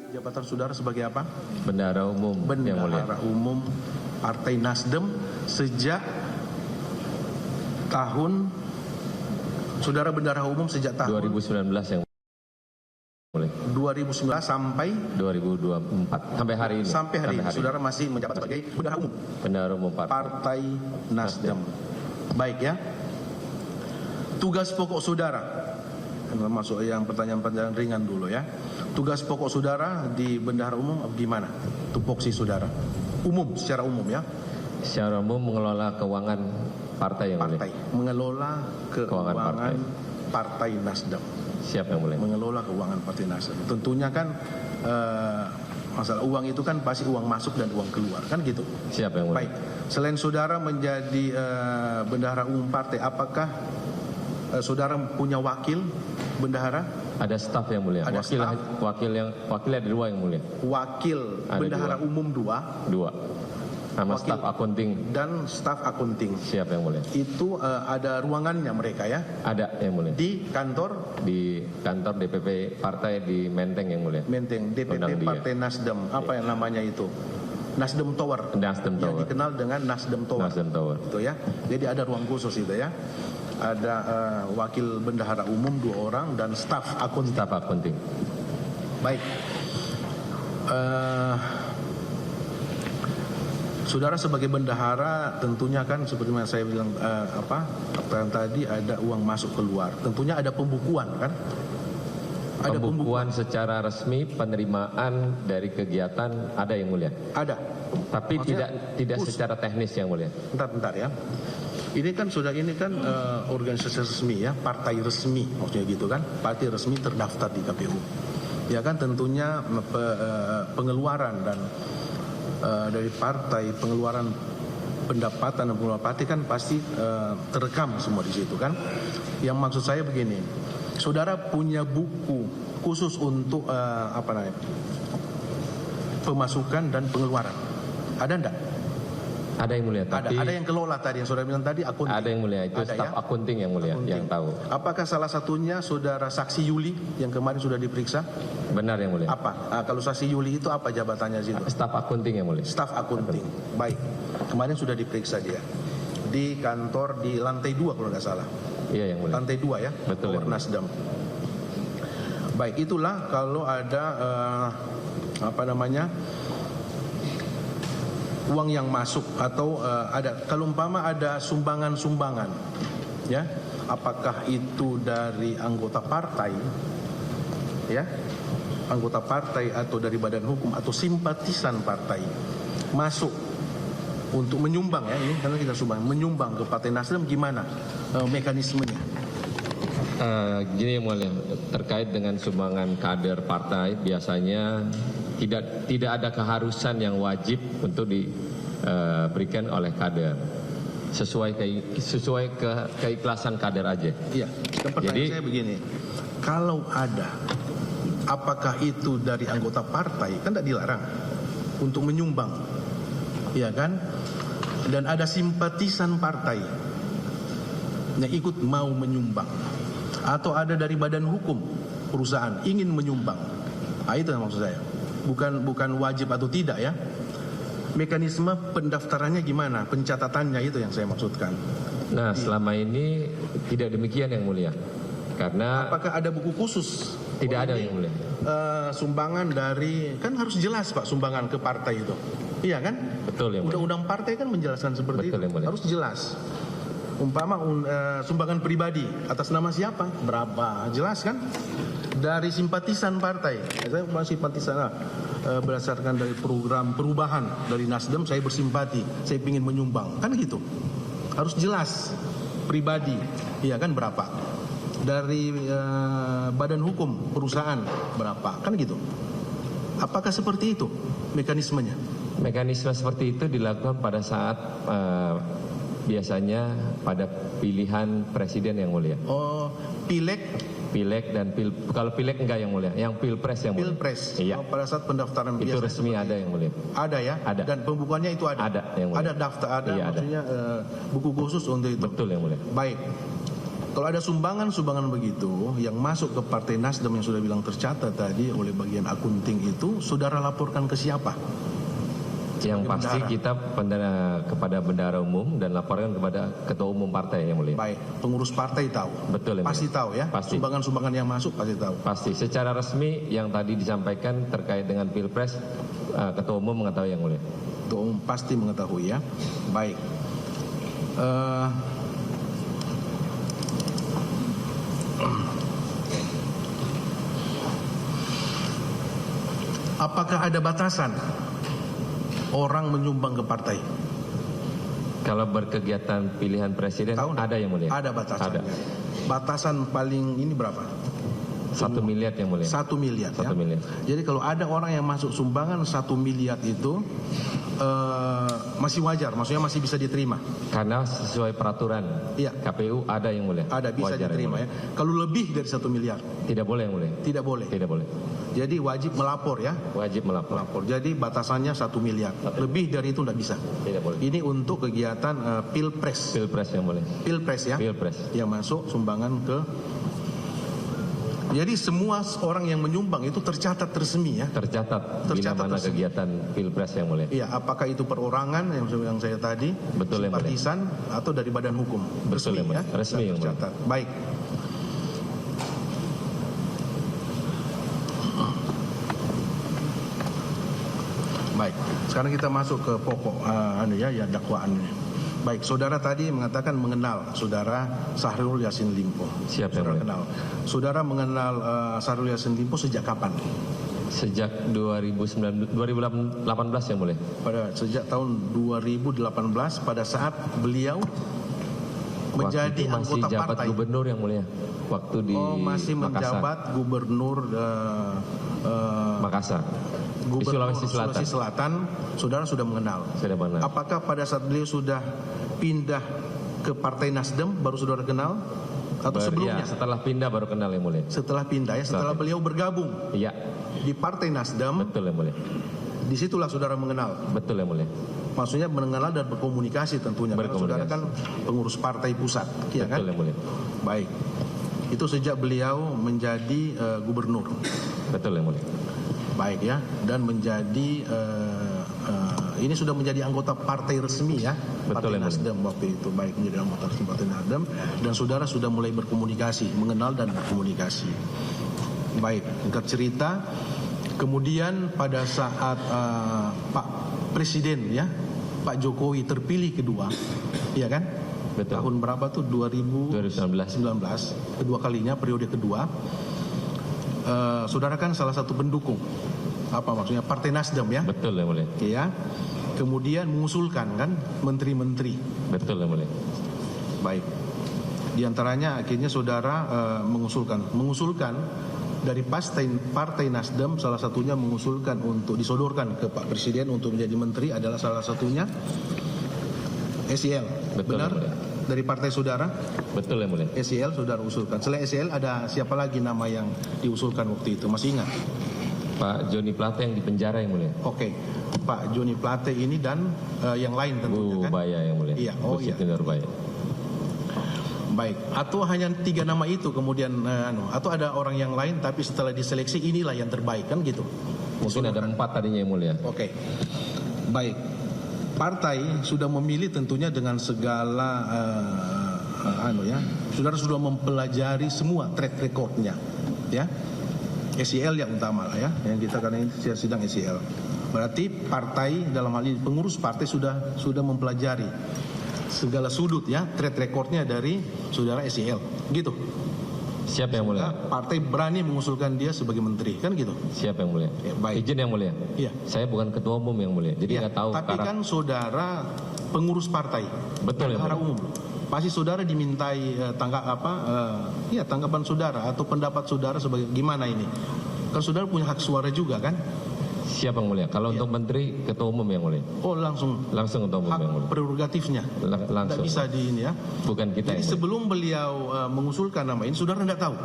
Jabatan saudara sebagai apa? Bendahara umum. Bendahara umum Partai Nasdem sejak tahun, saudara bendahara umum sejak tahun 2019 yang mulia. 2019 sampai 2024 sampai hari ini. Sampai hari ini saudara masih menjabat sebagai bendahara umum. Bendahara umum Partai Nasdem. Baik ya. Tugas pokok saudara. Masuk yang pertanyaan-pertanyaan ringan dulu ya. Tugas pokok saudara di bendahara umum gimana? Tupoksi saudara. Umum, secara umum ya. Secara umum mengelola keuangan partai yang mulia. Mengelola keuangan partai Nasdem. Siap yang mulia. Mengelola keuangan partai Nasdem. Tentunya kan masalah uang itu kan pasti uang masuk dan uang keluar kan gitu. Siap yang mulia. Baik. Selain saudara menjadi bendahara umum partai, apakah saudara punya wakil bendahara? Ada staf yang mulia. Ada wakil ada 2 yang mulia. Wakil ada bendahara 2. Umum 2. Sama staf akunting dan staf akunting. Siap yang mulia. Itu ada ruangannya mereka ya? Ada yang mulia. Di kantor? Di kantor DPP partai di Menteng yang mulia. Menteng, DPP Partai Nasdem. Apa yang namanya itu? Nasdem Tower. Nasdem Tower. Yang dikenal dengan Nasdem Tower. Nasdem Tower. Itu ya. Jadi ada ruang khusus itu ya. Ada wakil bendahara umum 2 orang dan staf akunting. Staf akunting. Baik. Saudara sebagai bendahara tentunya kan seperti yang saya bilang pertanyaan tadi ada uang masuk keluar. Tentunya ada pembukuan kan? Ada pembukuan secara resmi penerimaan dari kegiatan ada yang mulia. Ada. Tapi tidak secara teknis yang mulia. Bentar ya. Ini kan organisasi resmi ya, partai resmi maksudnya gitu kan, partai resmi terdaftar di KPU. Ya kan tentunya pengeluaran dan dari partai, pengeluaran pendapatan dan pengeluaran partai kan pasti terekam semua di situ kan. Yang maksud saya begini, saudara punya buku khusus untuk pemasukan dan pengeluaran, ada enggak? Ada yang mulia, tapi ada yang kelola tadi yang saudara bilang tadi akunting. Ada yang mulia, itu staf akunting yang mulia yang tahu. Apakah salah satunya saudara saksi Yuli yang kemarin sudah diperiksa? Benar yang mulia. Apa? Kalau saksi Yuli itu apa jabatannya situ? Staf akunting yang mulia. Staf akunting. Baik. Kemarin sudah diperiksa dia di kantor di lantai 2 kalau nggak salah. Iya yang mulia. Lantai 2 ya. Betul. Nasdem. Baik, itulah kalau ada uang yang masuk atau kalau umpama ada sumbangan-sumbangan ya, apakah itu dari anggota partai ya, anggota partai atau dari badan hukum atau simpatisan partai masuk untuk menyumbang ya, ini karena kita menyumbang ke Partai Nasdem, gimana mekanismenya? Gini yang mulia, terkait dengan sumbangan kader partai biasanya tidak ada keharusan yang wajib untuk diberikan oleh kader, sesuai keikhlasan kader aja. Iya. Pertanyaan saya begini, kalau ada, apakah itu dari anggota partai? Kan tidak dilarang untuk menyumbang, ya kan? Dan ada simpatisan partai yang ikut mau menyumbang, atau ada dari badan hukum perusahaan ingin menyumbang. Itu yang maksud saya. Bukan wajib atau tidak ya. Mekanisme pendaftarannya gimana? Pencatatannya itu yang saya maksudkan. Nah, selama ini tidak demikian yang mulia. Karena apakah ada buku khusus? Tidak ada yang mulia. Sumbangan dari, kan harus jelas Pak, sumbangan ke partai itu. Iya kan? Betul yang mulia. Undang-undang partai kan menjelaskan seperti betul, itu. Harus jelas. Umpama sumbangan pribadi atas nama siapa, berapa, jelas kan? Dari simpatisan partai, saya masih simpatisan berdasarkan dari program perubahan dari Nasdem, saya bersimpati, saya ingin menyumbang, kan gitu. Harus jelas, pribadi, iya kan berapa? Dari badan hukum perusahaan berapa, kan gitu. Apakah seperti itu mekanismenya? Mekanisme seperti itu dilakukan pada saat biasanya pada pilihan presiden yang mulia. Oh, pileg dan kalau pileg enggak yang mulia, yang pilpres yang mulia. Pilpres. Iya. Pada saat pendaftaran itu biasa resmi ada yang mulia. Ada ya? Ada. Dan pembukuannya itu ada. Ada yang mulia. Ada daftar, ada iya, maksudnya buku khusus untuk itu. Betul yang mulia. Baik. Kalau ada sumbangan begitu yang masuk ke Partai Nasdem yang sudah bilang tercatat tadi oleh bagian akunting itu, saudara laporkan ke siapa? Yang pasti bendahara. kita kepada bendahara umum dan laporkan kepada ketua umum partai yang mulia. Baik, pengurus partai tahu. Betul, yang pasti mulia. tahu ya. Pasti. Sumbangan-sumbangan yang masuk pasti tahu. Pasti. Secara resmi yang tadi disampaikan terkait dengan Pilpres, ketua umum mengetahui yang mulia. Ketua umum pasti mengetahui ya. Baik. Apakah ada batasan orang menyumbang ke partai? Kalau berkegiatan pilihan presiden Tahu nggak? ada yang mulia. Ada batasannya. Ada. Batasan paling ini berapa? 1 miliar yang mulia. 1 miliar. 1 miliar. Jadi kalau ada orang yang masuk sumbangan 1 miliar itu masih wajar, maksudnya masih bisa diterima. Karena sesuai peraturan Iya. KPU ada yang mulia. Ada bisa Wajar diterima yang ya. Kalau lebih dari 1 miliar Tidak boleh yang mulia. tidak boleh. Tidak boleh. Jadi wajib melapor ya. Wajib melapor. Melapor. Jadi batasannya 1 miliar. Lebih dari itu tidak bisa. Tidak boleh. Ini untuk kegiatan pilpres. Pilpres yang mulia. Pilpres ya. Pilpres. Yang masuk sumbangan ke. Jadi semua orang yang menyumbang itu tercatat resmi ya. Tercatat bila Tercatat mana resmi. kegiatan Pilpres yang mulia. Iya, apakah itu perorangan yang saya tadi, Betul, yang mulia. simpatisan atau dari badan hukum? Betul, resmi yang mulia. ya. Resmi, yang mulia. tercatat. Baik. Baik. Sekarang kita masuk ke pokok dakwaannya. Baik, saudara tadi mengatakan mengenal saudara Syahrul Yassin Limpo. Siapa yang Saudara mulia? kenal. Saudara mengenal Syahrul Yassin Limpo sejak kapan? Sejak 2018 yang mulia. Sejak tahun 2018 pada saat beliau menjadi Waktu itu masih anggota jabat partai. gubernur yang mulia. Waktu di Masih Makassar. menjabat gubernur Makassar. Di Gubernur Sulawesi Selatan. saudara sudah mengenal. Sudah mengenal. Apakah pada saat beliau sudah pindah ke Partai Nasdem baru saudara kenal atau sebelumnya? Ya, setelah pindah baru kenal yang mulia. Setelah pindah ya, setelah Setelah beliau bergabung Iya, di Partai Nasdem, betul yang mulia. disitulah saudara mengenal. Betul yang mulia. Maksudnya mengenal dan berkomunikasi tentunya. Karena saudara kan pengurus partai pusat, ya kan? Betul yang mulia. Baik. Itu sejak beliau menjadi gubernur. Betul yang mulia. Baik ya, dan menjadi ini sudah menjadi anggota partai resmi ya, Betul, Partai yang Nasdem waktu itu. Baik, menjadi anggota resmi Partai Nasdem dan saudara sudah mulai berkomunikasi, mengenal dan berkomunikasi. Baik, singkat cerita, kemudian pada saat Pak Presiden ya, Pak Jokowi terpilih kedua, ya kan? Betul. Tahun berapa tuh? 2019. 2019, kedua kalinya, periode kedua. Saudara kan salah satu pendukung, apa maksudnya, Partai Nasdem ya, Betul yang mulia. ya. Kemudian mengusulkan kan menteri-menteri. Betul yang mulia. Baik. Di antaranya akhirnya saudara mengusulkan dari Partai Nasdem, salah satunya mengusulkan untuk disodorkan ke Pak Presiden untuk menjadi menteri adalah salah satunya SEL. Betul, Benar? yang mulia. Dari partai saudara, Betul yang mulia. SEL saudara usulkan. Selain SEL ada siapa lagi nama yang diusulkan waktu itu? Masih ingat? Pak Joni Plate yang di penjara yang mulia. Oke, Pak Joni Plate ini dan yang lain tentunya Bu kan? Baya yang mulia. Iya, oh Bu iya. Siti Nurbaya. Baik, atau hanya 3 nama itu kemudian atau ada orang yang lain tapi setelah diseleksi inilah yang terbaik kan gitu. Mungkin ada 4 tadinya yang mulia. Oke. Baik. Partai sudah memilih tentunya dengan segala saudara sudah mempelajari semua track recordnya ya. SEL yang utama lah ya, yang kita karena ini sidang SEL. Berarti partai dalam hal ini pengurus partai sudah mempelajari segala sudut ya track recordnya dari saudara SEL gitu. Siapa yang mulia? Partai berani mengusulkan dia sebagai menteri kan gitu. Siapa yang mulia? Ya, baik. Izin yang mulia. Iya. Saya bukan ketua umum yang mulia, jadi Ya, nggak tahu. tapi kan saudara pengurus partai, Betul ya, secara Pak. umum. Pasti saudara dimintai tanggapan saudara atau pendapat saudara sebagai gimana ini? Kan saudara punya hak suara juga kan? Siapa yang mulia? Kalau Iya. untuk menteri, ketua umum yang mulia. Oh langsung Langsung ketua umum yang hak mulia. prerogatifnya. Tidak Langsung. bisa di ini ya. Bukan kita Jadi yang mulia. sebelum beliau mengusulkan nama ini, saudara tidak tahu,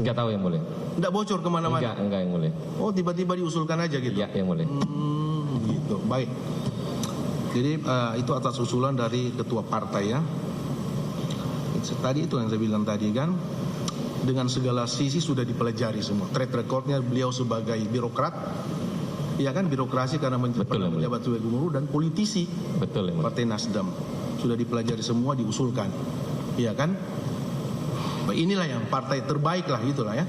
Nggak tahu yang mulia. tidak bocor kemana-mana. Enggak yang mulia. Oh tiba-tiba diusulkan aja gitu. Iya yang mulia. Gitu. Baik. Jadi itu atas usulan dari ketua partai ya. tadi itu yang saya bilang tadi kan, dengan segala sisi sudah dipelajari semua. Track recordnya beliau sebagai birokrat, ya kan, birokrasi karena pernah menjabat sebagai gubernur, dan politisi. Betul, Partai Nasdem sudah dipelajari semua, diusulkan, ya kan. Inilah yang partai terbaik lah, itulah ya,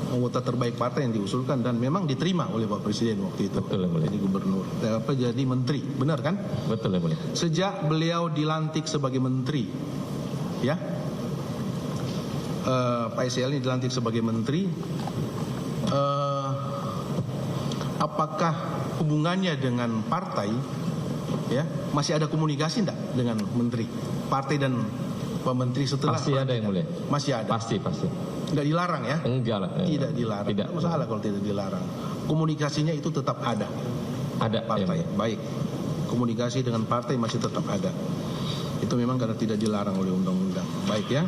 anggota terbaik partai yang diusulkan dan memang diterima oleh Pak Presiden waktu itu. Betul, jadi gubernur, jadi menteri, benar kan? Betul, Sejak beliau dilantik sebagai menteri, ya, Pak SL ini dilantik sebagai menteri, apakah hubungannya dengan partai, ya, masih ada komunikasi enggak dengan menteri, partai dan Pak Menteri setelah? Pasti ada yang mulia. Masih ada. Pasti. Tidak dilarang ya? Enggak lah. Tidak dilarang. Tidak masalah kalau tidak dilarang. Komunikasinya itu tetap ada. Ada. Partai. Baik. Komunikasi dengan partai masih tetap ada. Itu memang karena tidak dilarang oleh undang-undang. Baik ya.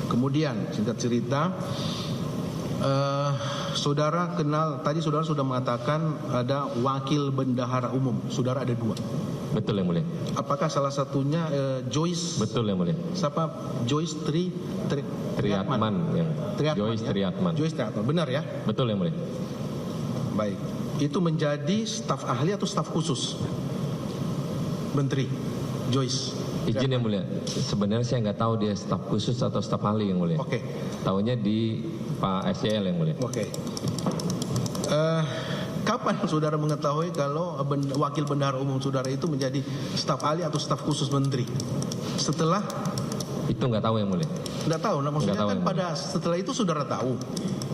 Kemudian singkat cerita, saudara kenal, tadi saudara sudah mengatakan ada wakil bendahara umum. Saudara ada 2. Betul yang mulia. Apakah salah satunya Joyce? Betul yang mulia. Siapa? Joyce Triatman yang Joyce ya? Triatman. Joyce Triatman, benar ya? Betul yang mulia. Baik. Itu menjadi staf ahli atau staf khusus Menteri Joyce? Izin yang mulia. Sebenarnya saya nggak tahu dia staf khusus atau staf ahli yang mulia. Oke. Taunya di Pak SCL yang mulia. Oke. Kapan saudara mengetahui kalau wakil bendahara umum saudara itu menjadi staf ahli atau staf khusus menteri? Setelah? Itu nggak tahu yang mulia. Nggak tahu. Nah, maksudnya kan pada setelah itu saudara tahu.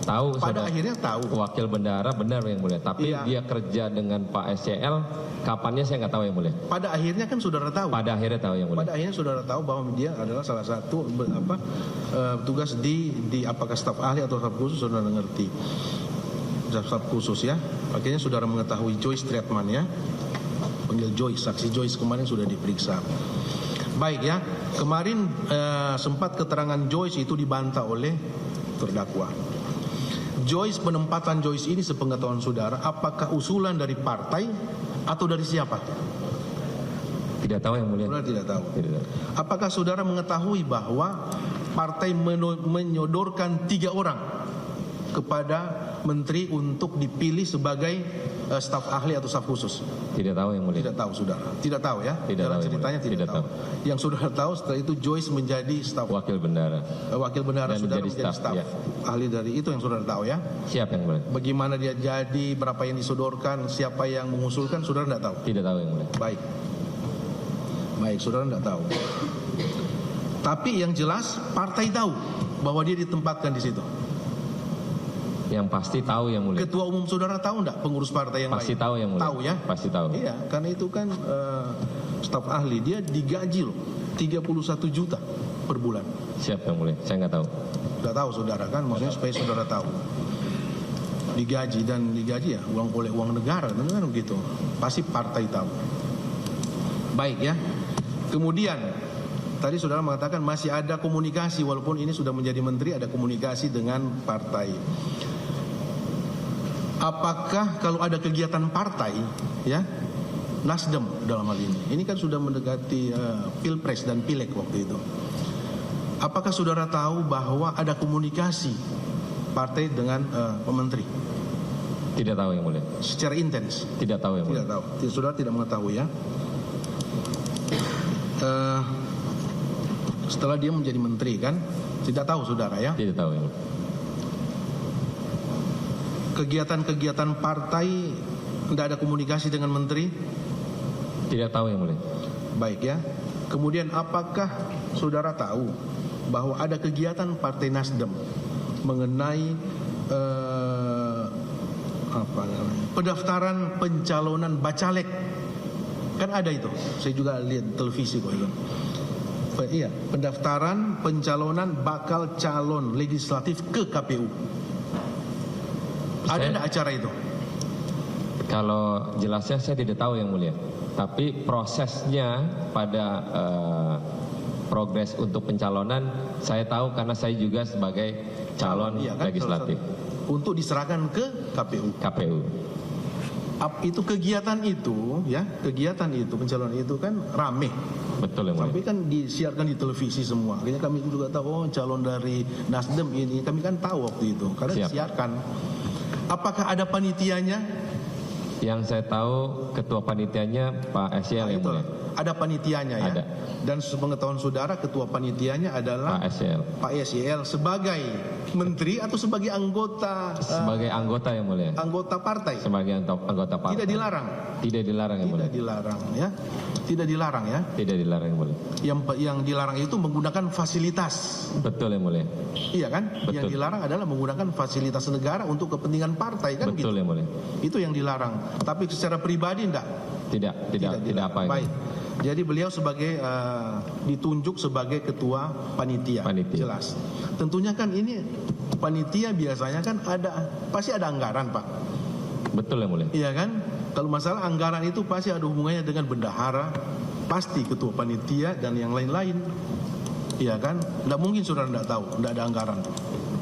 Tahu. Pada akhirnya tahu. Wakil bendahara benar yang mulia. Tapi iya, dia kerja dengan Pak SCL. Kapannya saya nggak tahu yang mulia. Pada akhirnya kan saudara tahu. Pada akhirnya tahu yang mulia. Pada akhirnya saudara tahu bahwa dia adalah salah satu tugas di apakah staf ahli atau staf khusus, saudara ngerti. Staf khusus ya. Akhirnya saudara mengetahui Joyce Triatman ya. Panggil Joyce, saksi Joyce kemarin sudah diperiksa. Baik ya. Kemarin sempat keterangan Joyce itu dibantah oleh terdakwa. Joyce, penempatan Joyce ini sepengetahuan saudara, apakah usulan dari partai atau dari siapa? Tidak tahu yang mulia. Saudara tidak tahu. Tidak. Apakah saudara mengetahui bahwa partai menyodorkan 3 orang kepada menteri untuk dipilih sebagai staf ahli atau staf khusus? Tidak tahu yang mulia. Tidak tahu saudara. Tidak tahu ya. Tidak tahu, ceritanya tidak tahu. Yang saudara tahu setelah itu Joyce menjadi staf wakil bendahara. Wakil bendahara saudara menjadi staf ya. Ahli dari itu yang saudara tahu ya. Siapa yang mulia? Bagaimana dia jadi, berapa yang disodorkan, siapa yang mengusulkan, saudara tidak tahu. Tidak tahu yang mulia. Baik, saudara tidak tahu. Tapi yang jelas partai tahu bahwa dia ditempatkan di situ. Yang pasti tahu yang mulia. Ketua umum saudara tahu enggak, pengurus partai yang pasti lain? Tahu yang mulia. Tahu ya? Pasti tahu. Iya, karena itu kan staf ahli, dia digaji loh 31 juta per bulan. Siapa yang mulia? Saya nggak tahu. Nggak tahu saudara kan, maksudnya supaya saudara tahu. Digaji ya oleh uang negara, kan begitu. Pasti partai tahu. Baik ya. Kemudian tadi saudara mengatakan masih ada komunikasi, walaupun ini sudah menjadi menteri, ada komunikasi dengan partai. Apakah kalau ada kegiatan partai, ya, Nasdem dalam hal ini kan sudah mendekati Pilpres dan Pileg waktu itu. Apakah saudara tahu bahwa ada komunikasi partai dengan pementeri? Tidak tahu yang mulia. Secara intens? Tidak tahu yang mulia. Tidak tahu. Saudara tidak mengetahui ya. Setelah dia menjadi menteri kan, tidak tahu saudara ya. Tidak tahu yang mulia. Kegiatan-kegiatan partai tidak ada komunikasi dengan menteri? Tidak tahu yang mulia. Baik ya. Kemudian apakah saudara tahu bahwa ada kegiatan partai Nasdem mengenai pendaftaran pencalonan bacalek? Kan ada itu. Saya juga lihat televisi kok itu. Iya, pendaftaran pencalonan bakal calon legislatif ke KPU. Ada enggak acara itu? Kalau jelasnya saya tidak tahu yang mulia. Tapi prosesnya pada progres untuk pencalonan saya tahu karena saya juga sebagai calon kan, legislatif. Untuk diserahkan ke KPU. Itu kegiatan itu ya, kegiatan itu pencalonan itu kan rame. Betul yang mulia. Tapi kan disiarkan di televisi semua. Akhirnya kami juga tahu, oh calon dari Nasdem ini. Kami kan tahu waktu itu karena Siap. disiarkan. Apakah ada panitianya? Yang saya tahu ketua panitianya Pak SL yang mulia. Ada panitianya ya. Ada. Dan sepengetahuan saudara ketua panitianya adalah Pak SL. Pak SL sebagai menteri atau sebagai anggota Sebagai anggota yang mulia. anggota partai. Sebagai anggota partai. Tidak dilarang. Tidak dilarang yang mulia. Tidak dilarang ya. Tidak dilarang ya. Tidak dilarang yang mulia. Yang dilarang itu menggunakan fasilitas. Betul yang mulia. Iya kan? Betul. Yang dilarang adalah menggunakan fasilitas negara untuk kepentingan partai kan Betul gitu. yang mulia. Itu yang dilarang. Tapi secara pribadi enggak. Tidak dilarang. apa yang Baik. Jadi beliau sebagai ditunjuk sebagai ketua panitia. Jelas. Tentunya kan ini panitia biasanya kan pasti ada anggaran, Pak. Betul yang mulia. Iya kan? Kalau masalah anggaran itu pasti ada hubungannya dengan bendahara, pasti ketua panitia dan yang lain-lain. Iya kan? Tidak mungkin saudara tidak tahu, tidak ada anggaran.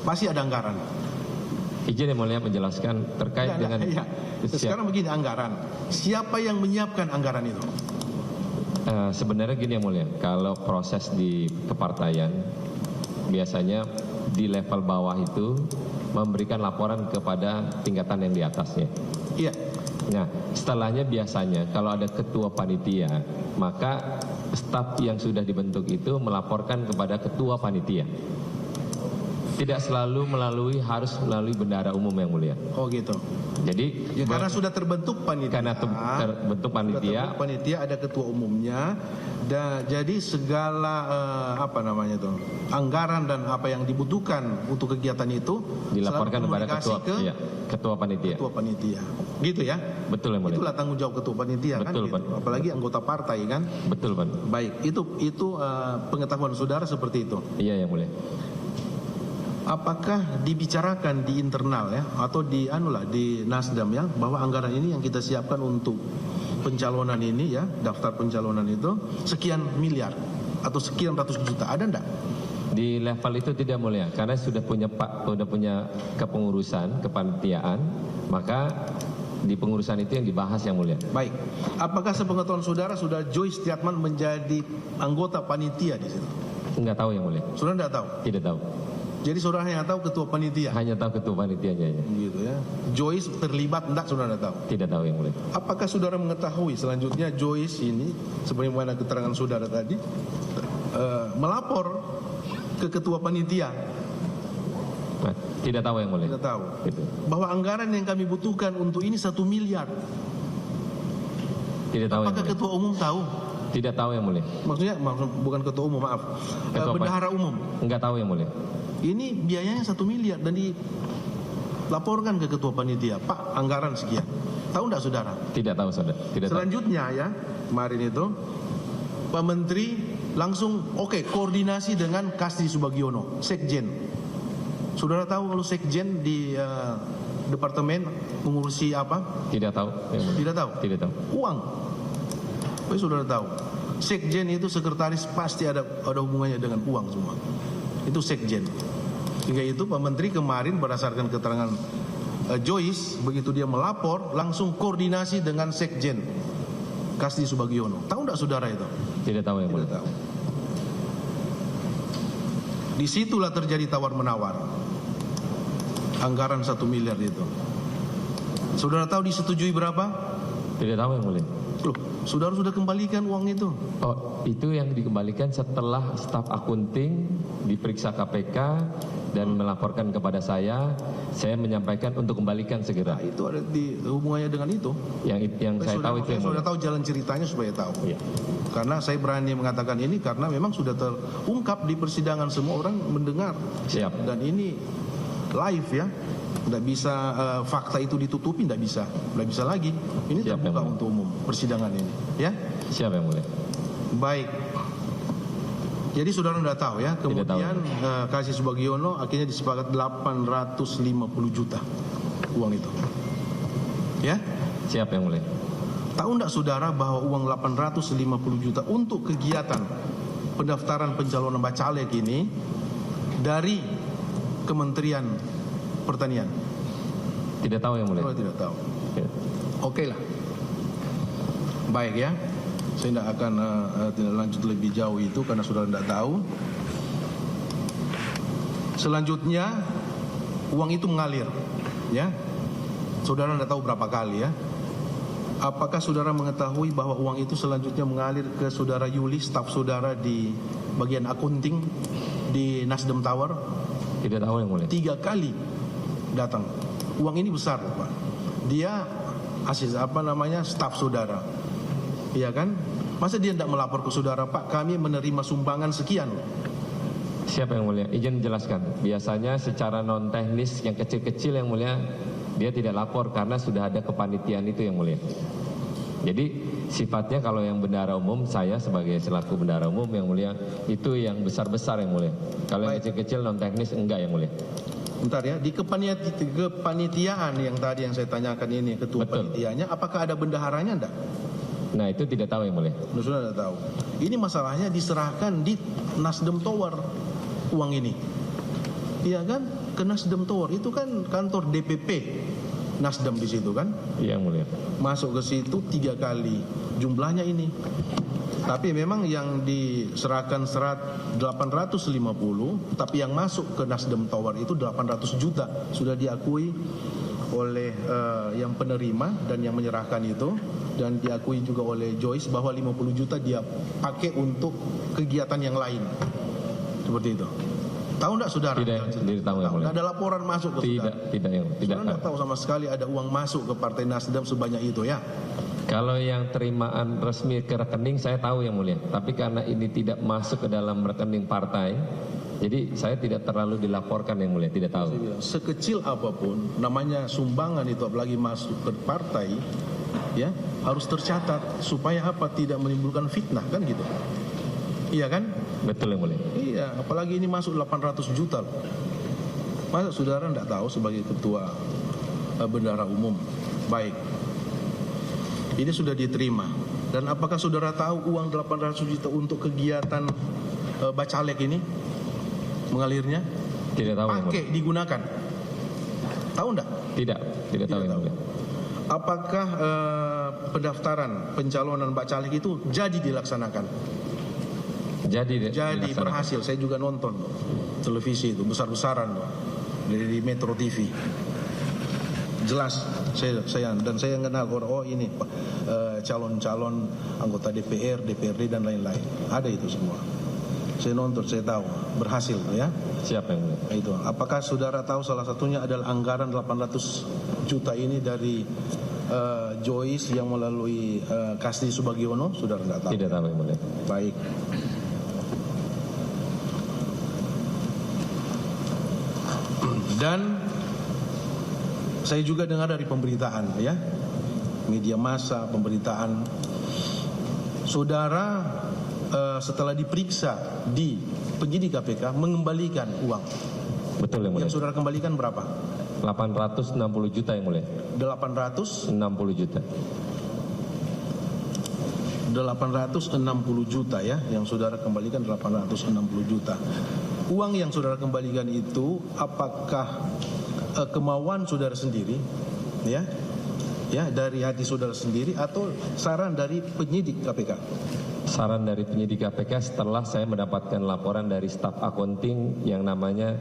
Pasti ada anggaran. Izin yang mulia menjelaskan terkait dengan iya. Sekarang begini anggaran. Siapa yang menyiapkan anggaran itu? Sebenarnya gini yang mulia, kalau proses di kepartaian biasanya di level bawah itu memberikan laporan kepada tingkatan yang di atasnya. Iya. Nah, setelahnya biasanya kalau ada ketua panitia, maka staf yang sudah dibentuk itu melaporkan kepada ketua panitia. Tidak selalu harus melalui bendahara umum yang mulia. Oh gitu. Jadi ya, karena sudah terbentuk panitia. Karena terbentuk panitia. Panitia ada ketua umumnya. Jadi segala anggaran dan apa yang dibutuhkan untuk kegiatan itu dilaporkan kepada ketua panitia. Ketua panitia. Gitu ya? Betul yang mulia. Itulah tanggung jawab ketua panitia. Betul, kan gitu. Apalagi anggota partai kan? Betul, Pak. Baik, itu pengetahuan saudara seperti itu. Iya yang mulia. Apakah dibicarakan di internal ya atau di Nasdem ya bahwa anggaran ini yang kita siapkan untuk pencalonan ini ya, daftar pencalonan itu sekian miliar atau sekian ratus juta, ada enggak? Di level itu tidak mulia karena sudah punya kepengurusan kepanitiaan, maka di pengurusan itu yang dibahas yang mulia. Baik. Apakah sepengetahuan saudara sudah Joyce Stiatman menjadi anggota panitia di situ? Enggak tahu yang mulia. Saudara enggak tahu? Tidak tahu. Jadi saudara hanya tahu ketua panitia? Hanya tahu ketua panitianya. Gitu ya. Joyce terlibat enggak, saudara tahu? Tidak tahu yang mulia. Apakah saudara mengetahui selanjutnya Joyce ini sebagaimana keterangan saudara tadi melapor ke ketua panitia? Nah, tidak tahu yang mulia. Tidak tahu. Gitu. Bahwa anggaran yang kami butuhkan untuk ini 1 miliar. Tidak tahu. Apakah ketua umum tahu? Tidak tahu yang mulia. Maksudnya bukan ketua umum, maaf. Bendahara umum. Enggak tahu yang mulia. Ini biayanya 1 miliar dan dilaporkan ke ketua panitia. Pak, anggaran sekian. Tahu enggak saudara? Tidak tahu saudara. Tidak Selanjutnya tahu. Ya, kemarin itu Pak Menteri langsung koordinasi dengan Kasdi Subagiono, Sekjen. Saudara tahu kalau Sekjen di departemen mengurusi apa? Tidak tahu. Tidak tahu. Tidak tahu. Uang. Tapi saudara tahu, Sekjen itu sekretaris pasti ada hubungannya dengan uang semua. Itu Sekjen. Sehingga itu Pak Menteri kemarin berdasarkan keterangan Joyce, begitu dia melapor langsung koordinasi dengan Sekjen Kasdi Subagiono. Tahu enggak saudara itu? Tidak tahu yang mulia. Tidak tahu. Disitulah terjadi tawar-menawar. Anggaran 1 miliar itu. Saudara tahu disetujui berapa? Tidak tahu yang mulia. Loh, saudara sudah kembalikan uang itu? Oh, itu yang dikembalikan setelah staf akunting diperiksa KPK dan melaporkan kepada saya menyampaikan untuk kembalikan segera. Nah, itu ada di hubungannya dengan itu. Yang saya tahu itu yang saudara tahu jalan ceritanya supaya tahu. Ya. Karena saya berani mengatakan ini karena memang sudah terungkap di persidangan, semua orang mendengar. Siap. Dan ini live ya. Tidak bisa fakta itu ditutupi, tidak bisa lagi. Ini siap, terbuka untuk umum persidangan ini, ya. Siap yang mulia. Baik. Jadi saudara tidak tahu ya. Kemudian Kasdi Subagiono akhirnya disepakat 850 juta uang itu, ya. Siap yang mulia. Tahu tidak saudara bahwa uang 850 juta untuk kegiatan pendaftaran pencalonan bacalek ini dari Kementerian Pertanian? Tidak tahu yang mulia. Tidak tahu. Ya. Oke lah. Baik ya. Saya tidak akan tidak lanjut lebih jauh itu karena saudara tidak tahu. Selanjutnya uang itu mengalir, ya. Saudara tidak tahu berapa kali, ya. Apakah saudara mengetahui bahwa uang itu selanjutnya mengalir ke saudara Yuli, staf saudara di bagian akunting di Nasdem Tower? Tidak tahu yang mulia. 3 kali datang. Uang ini besar, Pak. Dia staf saudara. Iya kan? Masa dia tidak melapor ke saudara, Pak, kami menerima sumbangan sekian. Siapa yang mulia? Izin jelaskan. Biasanya secara non teknis yang kecil-kecil yang mulia, dia tidak lapor karena sudah ada kepanitiaan itu yang mulia. Jadi sifatnya kalau yang bendahara umum, saya sebagai selaku bendahara umum yang mulia, itu yang besar-besar yang mulia. Kalau yang kecil-kecil non teknis enggak yang mulia. Bentar ya, di kepanitiaan yang tadi yang saya tanyakan ini, ketua panitianya, apakah ada bendaharanya enggak? Nah itu tidak tahu yang mulia. Sudah tidak tahu. Ini masalahnya diserahkan di Nasdem Tower uang ini. Iya kan? Ke Nasdem Tower itu kan kantor DPP Nasdem di situ kan? Iya yang mulia. Masuk ke situ 3 kali jumlahnya ini. Tapi memang yang diserahkan 850, tapi yang masuk ke Nasdem Tower itu 800 juta sudah diakui oleh yang penerima dan yang menyerahkan itu, dan diakui juga oleh Joyce bahwa 50 juta dia pakai untuk kegiatan yang lain. Seperti itu. Tahu enggak saudara? Tidak tahu yang mulia. Ada laporan masuk ke saudara? Tidak Saudara tahu sama sekali ada uang masuk ke Partai Nasdem sebanyak itu, ya? Kalau yang terimaan resmi ke rekening saya tahu yang mulia. Tapi karena ini tidak masuk ke dalam rekening partai, jadi saya tidak terlalu dilaporkan yang mulia, tidak tahu. Sekecil apapun namanya sumbangan itu, apalagi masuk ke partai, ya harus tercatat supaya apa, tidak menimbulkan fitnah kan gitu. Iya kan? Betul yang mulia. Iya, apalagi ini masuk 800 juta. Masa saudara tidak tahu sebagai ketua bendahara umum? Baik. Ini sudah diterima. Dan apakah saudara tahu uang 800 juta untuk kegiatan bacalek ini mengalirnya? Tidak tahu yang mulia. Pakai digunakan. Tahu enggak? Tidak tahu yang mulia. Apakah pendaftaran pencalonan bacalek itu jadi dilaksanakan? Jadi berhasil. Saya juga nonton televisi itu besar-besaran dari Metro TV. Jelas saya kenal orang, ini calon-calon anggota DPR, DPRD dan lain-lain. Ada itu semua. Saya nonton, saya tahu berhasil, ya. Siapa yang mulia? Itu. Apakah saudara tahu salah satunya adalah anggaran 800 juta ini dari Joyce yang melalui Kasdi Subagiono? Saudara tidak tahu? Tidak tahu yang mulia. Baik. Dan saya juga dengar dari pemberitaan, ya, media massa, pemberitaan, saudara setelah diperiksa di penyidik KPK mengembalikan uang. Betul yang mulia. Yang saudara kembalikan berapa? 860 juta yang mulia. 860 juta. 860 juta ya, yang saudara kembalikan 860 juta. Uang yang saudara kembalikan itu apakah kemauan saudara sendiri, ya, dari hati saudara sendiri atau saran dari penyidik KPK? Saran dari penyidik KPK setelah saya mendapatkan laporan dari staf akunting yang namanya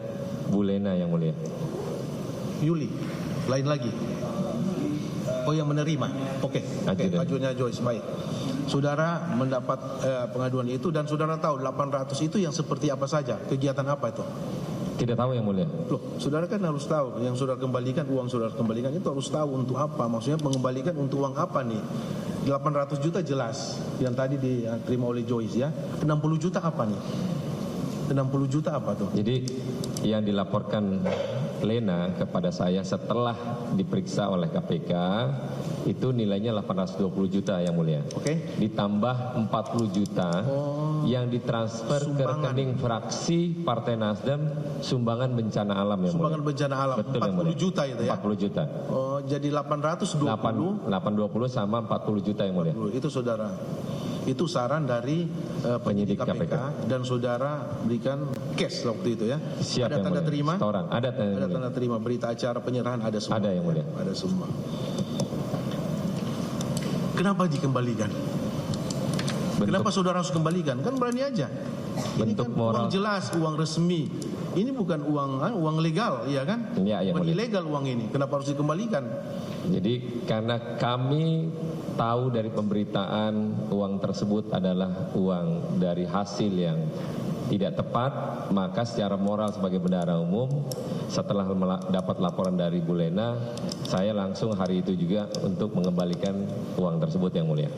Bu Lena yang mulia. Yuli, lain lagi. Oh, yang menerima. Oke. Ajuannya Joyce, baik. Saudara mendapat pengaduan itu dan saudara tahu 800 itu yang seperti apa saja, kegiatan apa itu? Tidak tahu yang mulia. Loh, saudara kan harus tahu yang saudara kembalikan, uang saudara kembalikan itu harus tahu untuk apa. Maksudnya mengembalikan untuk uang apa nih? 800 juta jelas yang tadi diterima oleh Joyce, ya. 60 juta apa nih? 60 juta apa tuh? Jadi yang dilaporkan Lena kepada saya setelah diperiksa oleh KPK itu nilainya 820 juta yang mulia. Oke. Ditambah 40 juta yang ditransfer sumbangan ke rekening fraksi Partai Nasdem sumbangan bencana alam yang sumbangan mulia. bencana alam. Betul, 40 juta itu ya. 40 juta. Oh, jadi 820 820 sama 40 juta yang mulia. Itu saudara. Itu saran dari penyidik KPK dan saudara berikan cash waktu itu, ya. Siap, ada tanda terima? Setoran. Ada tanda terima, berita acara penyerahan ada semua. Ada yang mulia. Ya, ada semua. Kenapa dikembalikan? Kenapa saudara harus kembalikan? Kan berani aja. Ini Bentuk kan moral. uang jelas, uang resmi. Ini bukan uang legal, ya kan? Ya, Bukan boleh. ilegal uang ini. Kenapa harus dikembalikan? Jadi karena kami tahu dari pemberitaan uang tersebut adalah uang dari hasil yang tidak tepat, maka secara moral sebagai bendahara umum, setelah dapat laporan dari Bu Lena, saya langsung hari itu juga untuk mengembalikan uang tersebut, Yang Mulia.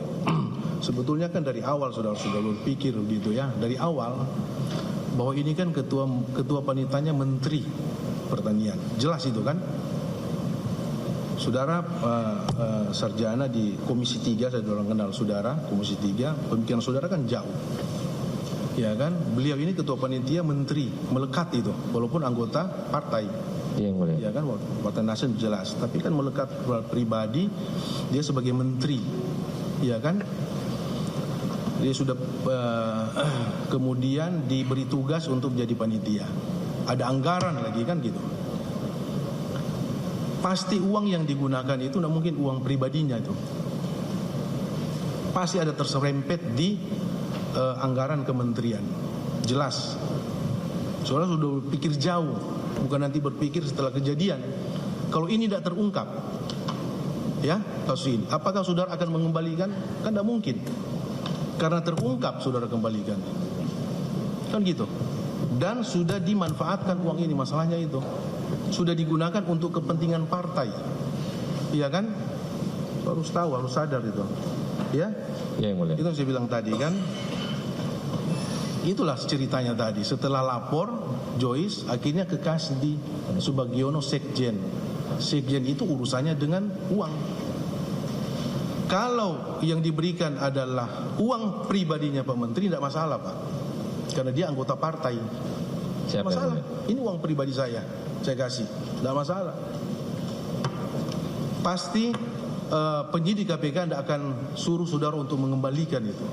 Sebetulnya kan dari awal saudara sudah berpikir gitu ya, dari awal bahwa ini kan ketua panitanya Menteri Pertanian, jelas itu kan. Saudara sarjana di Komisi 3, saya orang kenal saudara Komisi 3, pemikiran saudara kan jauh, ya kan. Beliau ini ketua panitia Menteri, melekat itu, walaupun anggota partai. Yang Mulia. Ya kan, Partai Nasdem jelas, tapi kan melekat pribadi, dia sebagai menteri, ya kan. Dia sudah kemudian diberi tugas untuk jadi panitia. Ada anggaran lagi kan gitu. Pasti uang yang digunakan itu tidak mungkin uang pribadinya itu. Pasti ada terserempet di anggaran kementerian. Jelas. Saudara sudah berpikir jauh, bukan nanti berpikir setelah kejadian. Kalau ini tidak terungkap, ya kasus ini, apakah saudara akan mengembalikan? Kan tidak mungkin. Karena terungkap saudara kembalikan. Kan gitu. Dan sudah dimanfaatkan uang ini, masalahnya itu. Sudah digunakan untuk kepentingan partai. Iya kan? Harus tahu, harus sadar itu. Ya? Yang Mulia. Itu yang saya bilang tadi kan. Itulah ceritanya tadi. Setelah lapor Joyce akhirnya ke Kasdi Subagiono Sekjen. Sekjen itu urusannya dengan uang. Kalau yang diberikan adalah uang pribadinya Pak Menteri, tidak masalah Pak, karena dia anggota partai. Tidak masalah. Ini uang pribadi saya kasih, tidak masalah. Pasti penyidik KPK tidak akan suruh saudara untuk mengembalikan itu.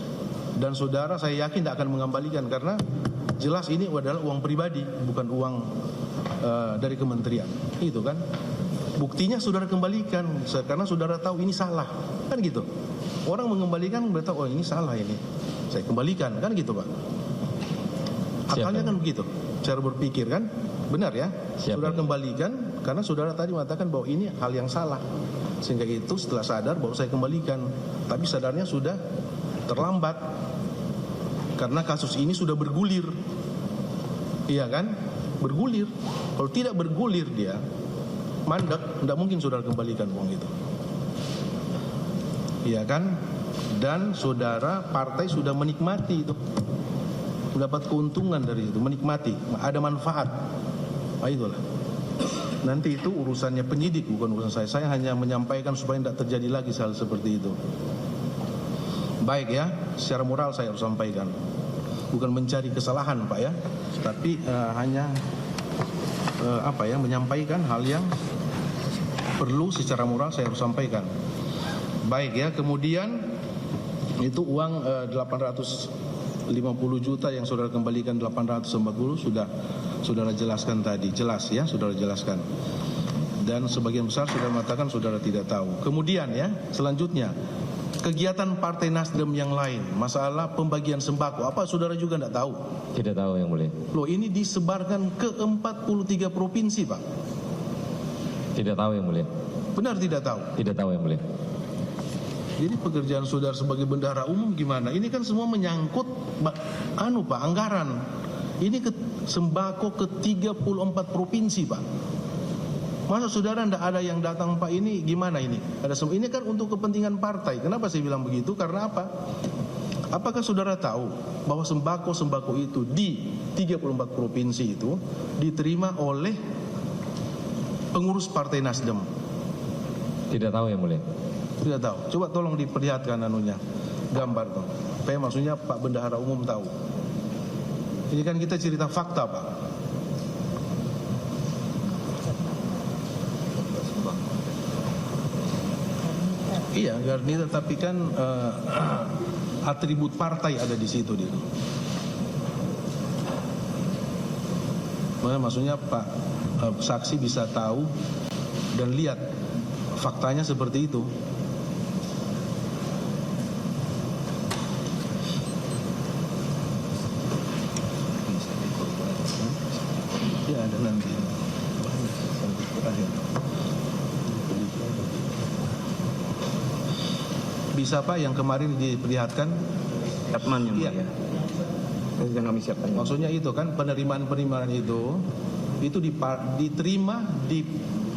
Dan saudara saya yakin tidak akan mengembalikan, karena jelas ini adalah uang pribadi, bukan uang dari kementerian. Itu kan. Buktinya saudara kembalikan karena saudara tahu ini salah, kan gitu. Orang mengembalikan berarti oh ini salah ini, saya kembalikan, kan gitu Pak. Akalnya kan begitu, cara berpikir kan, benar ya. Saudara kembalikan karena saudara tadi mengatakan bahwa ini hal yang salah, sehingga itu setelah sadar baru saya kembalikan. Tapi sadarnya sudah terlambat karena kasus ini sudah bergulir, iya kan, bergulir. Kalau tidak bergulir dia mandek, tidak mungkin saudara kembalikan uang itu, iya kan. Dan saudara partai sudah menikmati itu, mendapat keuntungan dari itu, menikmati, ada manfaat. Nah itulah. Nanti itu urusannya penyidik, bukan urusan saya. Saya hanya menyampaikan supaya tidak terjadi lagi hal seperti itu. Baik ya, secara moral saya harus sampaikan, bukan mencari kesalahan Pak ya, tapi hanya menyampaikan hal yang perlu secara moral saya harus sampaikan. Baik ya, kemudian itu uang 850 juta yang saudara kembalikan 840 sudah saudara jelaskan tadi, jelas ya, saudara jelaskan. Dan sebagian besar saudara mengatakan saudara tidak tahu. Kemudian ya, selanjutnya kegiatan Partai Nasdem yang lain, masalah pembagian sembako, apa saudara juga tidak tahu? Tidak tahu Yang Mulia. Loh ini disebarkan ke 43 provinsi Pak. Tidak tahu Yang Mulia. Benar tidak tahu? Tidak tahu Yang Mulia. Jadi pekerjaan saudara sebagai bendahara umum gimana? Ini kan semua menyangkut Pak, anggaran. Ini sembako ke 34 provinsi Pak. Masa saudara tidak ada yang datang Pak, ini gimana ini? Ini kan untuk kepentingan partai. Kenapa saya bilang begitu? Karena apa? Apakah saudara tahu bahwa sembako itu di 34 provinsi itu diterima oleh pengurus Partai Nasdem? Tidak tahu Yang Mulia. Tidak tahu. Coba tolong diperlihatkan anunya, gambar tuh. Supaya maksudnya Pak Bendahara Umum tahu. Ini kan kita cerita fakta Pak. Iya, Garnita, tapi kan atribut partai ada di situ dia. Maksudnya Pak saksi bisa tahu dan lihat faktanya seperti itu. Bisa Pak yang kemarin diperlihatkan? Atman yang Iya. mulia. Sedang kami siapkan. Maksudnya itu kan penerimaan itu diterima di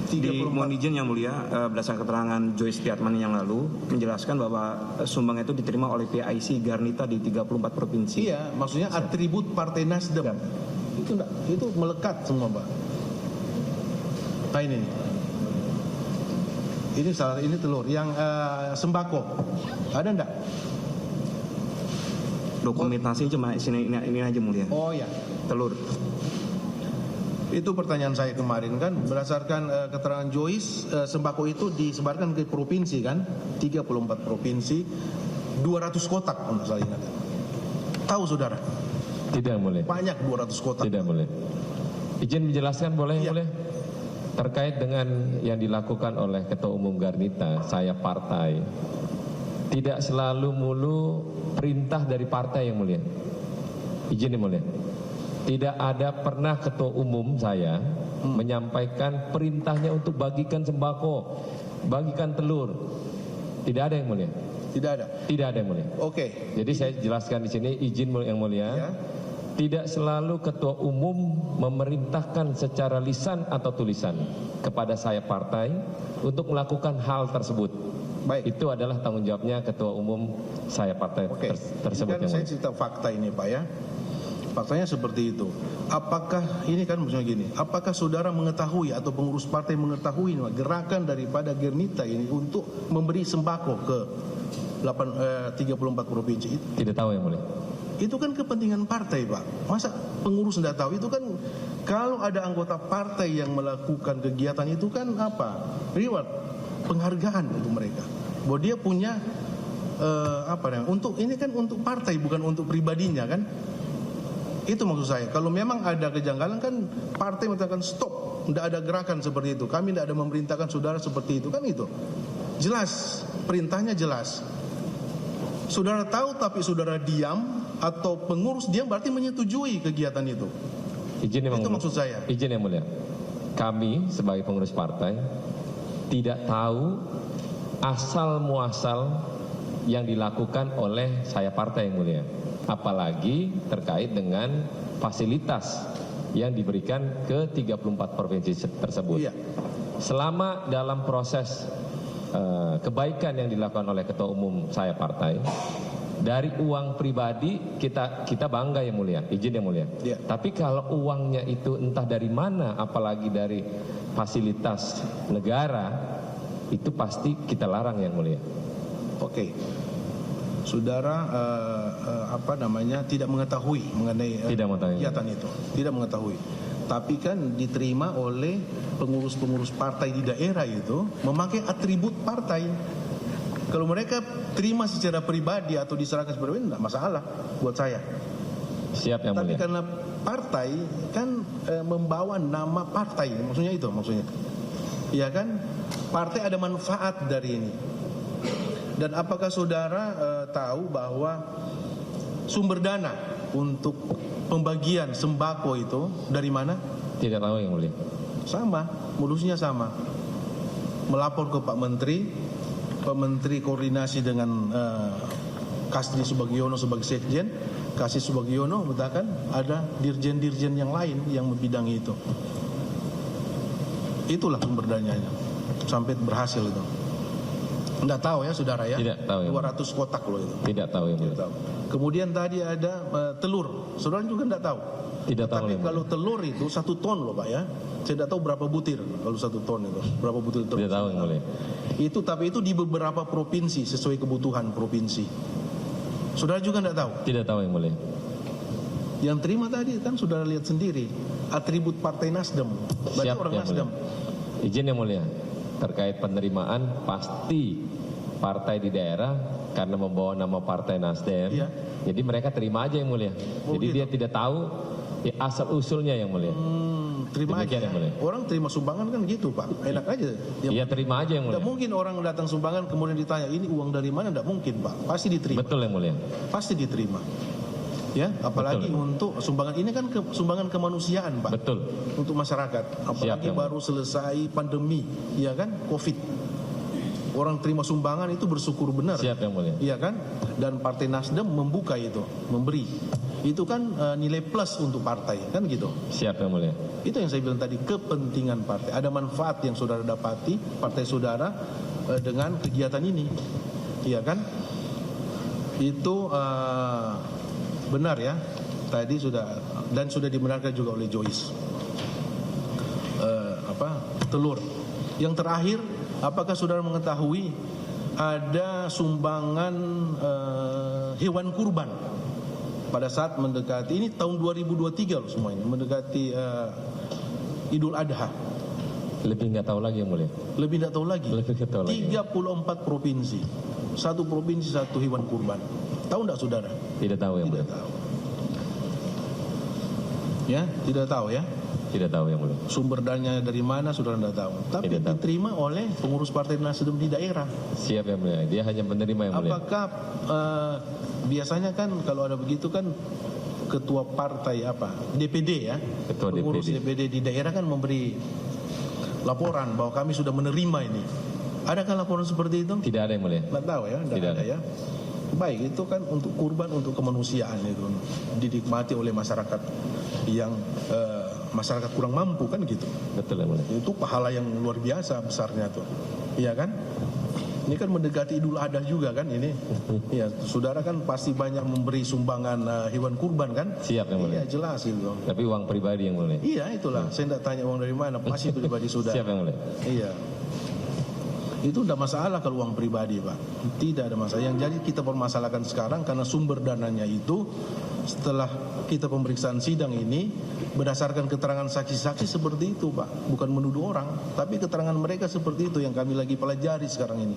Di 34. mohon izin yang mulia, berdasarkan keterangan Joyce Piatman yang lalu menjelaskan bahwa sumbangan itu diterima oleh PIC Garnita di 34 provinsi. Iya, maksudnya atribut Partai Nasdem. Itu melekat semua, Pak. Nah ini telur yang sembako. Ada enggak? Dokumentasi cuma ini aja mulia. Oh ya. Telur. Itu pertanyaan saya kemarin kan, berdasarkan keterangan Joyce, sembako itu disebarkan ke provinsi kan, 34 provinsi, 200 kotak kalau saya ingat. Tahu saudara? Tidak boleh. Banyak 200 kotak. Tidak boleh. Izin menjelaskan boleh? Iya. Boleh. Terkait dengan yang dilakukan oleh Ketua Umum Garnita, saya partai, tidak selalu mulu perintah dari partai yang mulia. Izin yang mulia. Tidak ada pernah Ketua Umum saya menyampaikan perintahnya untuk bagikan sembako, bagikan telur. Tidak ada yang mulia. Tidak ada. Tidak ada yang mulia. Oke. Jadi saya jelaskan di sini, izin yang mulia. Ya. Tidak selalu Ketua Umum memerintahkan secara lisan atau tulisan kepada saya partai untuk melakukan hal tersebut. Baik. Itu adalah tanggung jawabnya Ketua Umum saya partai Oke. tersebut. Kan yang saya mulia. cerita fakta ini Pak ya. Faktanya seperti itu. Apakah ini kan maksudnya gini, apakah saudara mengetahui atau pengurus partai mengetahui gerakan daripada Garnita ini untuk memberi sembako ke 34 provinsi itu? Tidak tahu yang mulia. Itu kan kepentingan partai Pak. Masa pengurus tidak tahu? Itu kan kalau ada anggota partai yang melakukan kegiatan itu kan apa? Reward, penghargaan untuk mereka. Bahwa dia punya untuk ini kan untuk partai bukan untuk pribadinya kan? Itu maksud saya. Kalau memang ada kejanggalan kan partai mengatakan stop, tidak ada gerakan seperti itu. Kami tidak ada memerintahkan saudara seperti itu kan itu. Jelas, perintahnya jelas. Saudara tahu tapi saudara diam atau pengurus diam berarti menyetujui kegiatan itu. Izin yang Itu mulia. maksud saya. Izin yang mulia. Kami sebagai pengurus partai tidak tahu asal muasal yang dilakukan oleh saya partai yang mulia. Apalagi terkait dengan fasilitas yang diberikan ke 34 provinsi tersebut. Iya. Selama dalam proses kebaikan yang dilakukan oleh Ketua Umum saya partai, dari uang pribadi kita bangga yang mulia, izin yang mulia. Iya. Tapi kalau uangnya itu entah dari mana, apalagi dari fasilitas negara, itu pasti kita larang yang mulia. Oke. Saudara tidak mengetahui mengenai Tidak mengetahui. kegiatan itu. Tidak mengetahui. Tapi kan diterima oleh pengurus-pengurus partai di daerah itu memakai atribut partai. Kalau mereka terima secara pribadi atau diserahkan secara pribadi, tidak masalah buat saya. Siap yang Tapi mulia. karena partai kan membawa nama partai, maksudnya. Ya kan? Partai ada manfaat dari ini. Dan apakah saudara tahu bahwa sumber dana untuk pembagian sembako itu dari mana? Tidak tahu yang mulia. Sama, modusnya sama. Melapor ke Pak Menteri koordinasi dengan Kasdi Subagiono sebagai sekjen. Kasdi Subagiono mengatakan ada dirjen-dirjen yang lain yang membidangi itu. Itulah sumber dananya sampai berhasil itu. Tidak tahu ya saudara ya. Tidak tahu ya. 200 kotak loh itu. Tidak tahu yang Tidak mulia. tahu. Kemudian tadi ada telur. Saudara juga tidak tahu. Tidak tahu Tapi yang mulia. kalau telur itu 1 ton loh Pak ya. Saya tidak tahu berapa butir kalau 1 ton itu. Berapa butir telur. Tidak tahu yang mulia. Tapi itu di beberapa provinsi sesuai kebutuhan provinsi. Saudara juga tidak tahu. Tidak tahu yang mulia. Yang terima tadi kan saudara lihat sendiri. Atribut Partai Nasdem. Berarti Siap orang yang Nasdem. mulia. Izin yang mulia. Terkait penerimaan pasti partai di daerah karena membawa nama Partai Nasdem. Iya. Jadi mereka terima aja yang mulia. Oh, Jadi gitu. dia tidak tahu asal usulnya yang mulia. Terima Demikian aja. yang mulia. Orang terima sumbangan kan gitu Pak. Enak aja. Iya terima aja yang Tidak mulia. mungkin orang datang sumbangan kemudian ditanya ini uang dari mana, tidak mungkin Pak. Pasti diterima. Betul yang mulia. Pasti diterima. Ya, apalagi Betul. untuk sumbangan ini kan sumbangan kemanusiaan Pak. Betul. Untuk masyarakat. Apalagi Siap, ya, baru selesai pandemi, ya kan, Covid. Orang terima sumbangan itu bersyukur benar. Siap yang mulia. Iya kan? Dan Partai Nasdem membuka itu, memberi. Itu kan nilai plus untuk partai, kan gitu. Siap yang mulia. Itu yang saya bilang tadi, kepentingan partai. Ada manfaat yang saudara dapati partai saudara dengan kegiatan ini. Iya kan? Itu benar ya. Tadi sudah dan sudah dibenarkan juga oleh Joyce. Telur. Yang terakhir, apakah saudara mengetahui ada sumbangan hewan kurban pada saat mendekati, ini tahun 2023 loh semua ini, mendekati Idul Adha. Lebih nggak tahu lagi yang mulia. Lebih tidak tahu lagi. Lebih nggak tahu lagi. 34 provinsi, satu provinsi satu hewan kurban. Tahu tidak saudara? Tidak tahu yang Tidak mulia. tahu. Ya, tidak tahu ya. Tidak tahu yang mulia. Sumber dananya dari mana saudara tidak tahu. Tapi Tidak tahu. diterima oleh pengurus Partai Nasdem di daerah. Siap yang mulia. Dia hanya menerima yang mulia. Apakah biasanya kan kalau ada begitu kan ketua partai DPD ya, Ketua pengurus DPD. DPD di daerah kan memberi laporan bahwa kami sudah menerima ini. Adakah laporan seperti itu? Tidak ada yang mulia. Tidak tahu ya, tidak ada ya. Baik, itu kan untuk kurban, untuk kemanusiaan itu dinikmati oleh masyarakat yang masyarakat kurang mampu kan gitu. Betul yang mulia. Itu pahala yang luar biasa besarnya tuh, iya kan? Ini kan mendekati Idul Adha juga kan ini. Ya, saudara kan pasti banyak memberi sumbangan hewan kurban kan? Siap yang mulia. Iya jelas itu. Tapi uang pribadi yang mulia. Iya itulah. Saya tidak tanya uang dari mana, pasti pribadi saudara. Siap yang mulia. Iya. Itu tidak masalah kalau uang pribadi Pak. Tidak ada masalah. Yang jadi kita permasalahkan sekarang karena sumber dananya itu setelah kita pemeriksaan sidang ini berdasarkan keterangan saksi-saksi seperti itu Pak. Bukan menuduh orang, tapi keterangan mereka seperti itu yang kami lagi pelajari sekarang ini.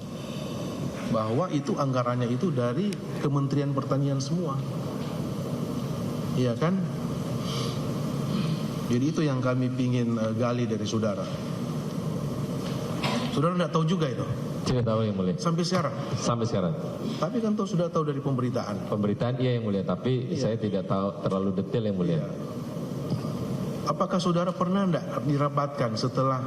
Bahwa itu anggarannya itu dari Kementerian Pertanian semua. Iya kan? Jadi itu yang kami pingin gali dari saudara. Saudara tidak tahu juga itu Tidak tahu yang mulia. sampai sekarang. Sampai sekarang. Tapi kan sudah tahu dari pemberitaan. Pemberitaan iya yang mulia, tapi saya tidak tahu terlalu detail yang mulia. Iya. Apakah saudara pernah tidak dirapatkan setelah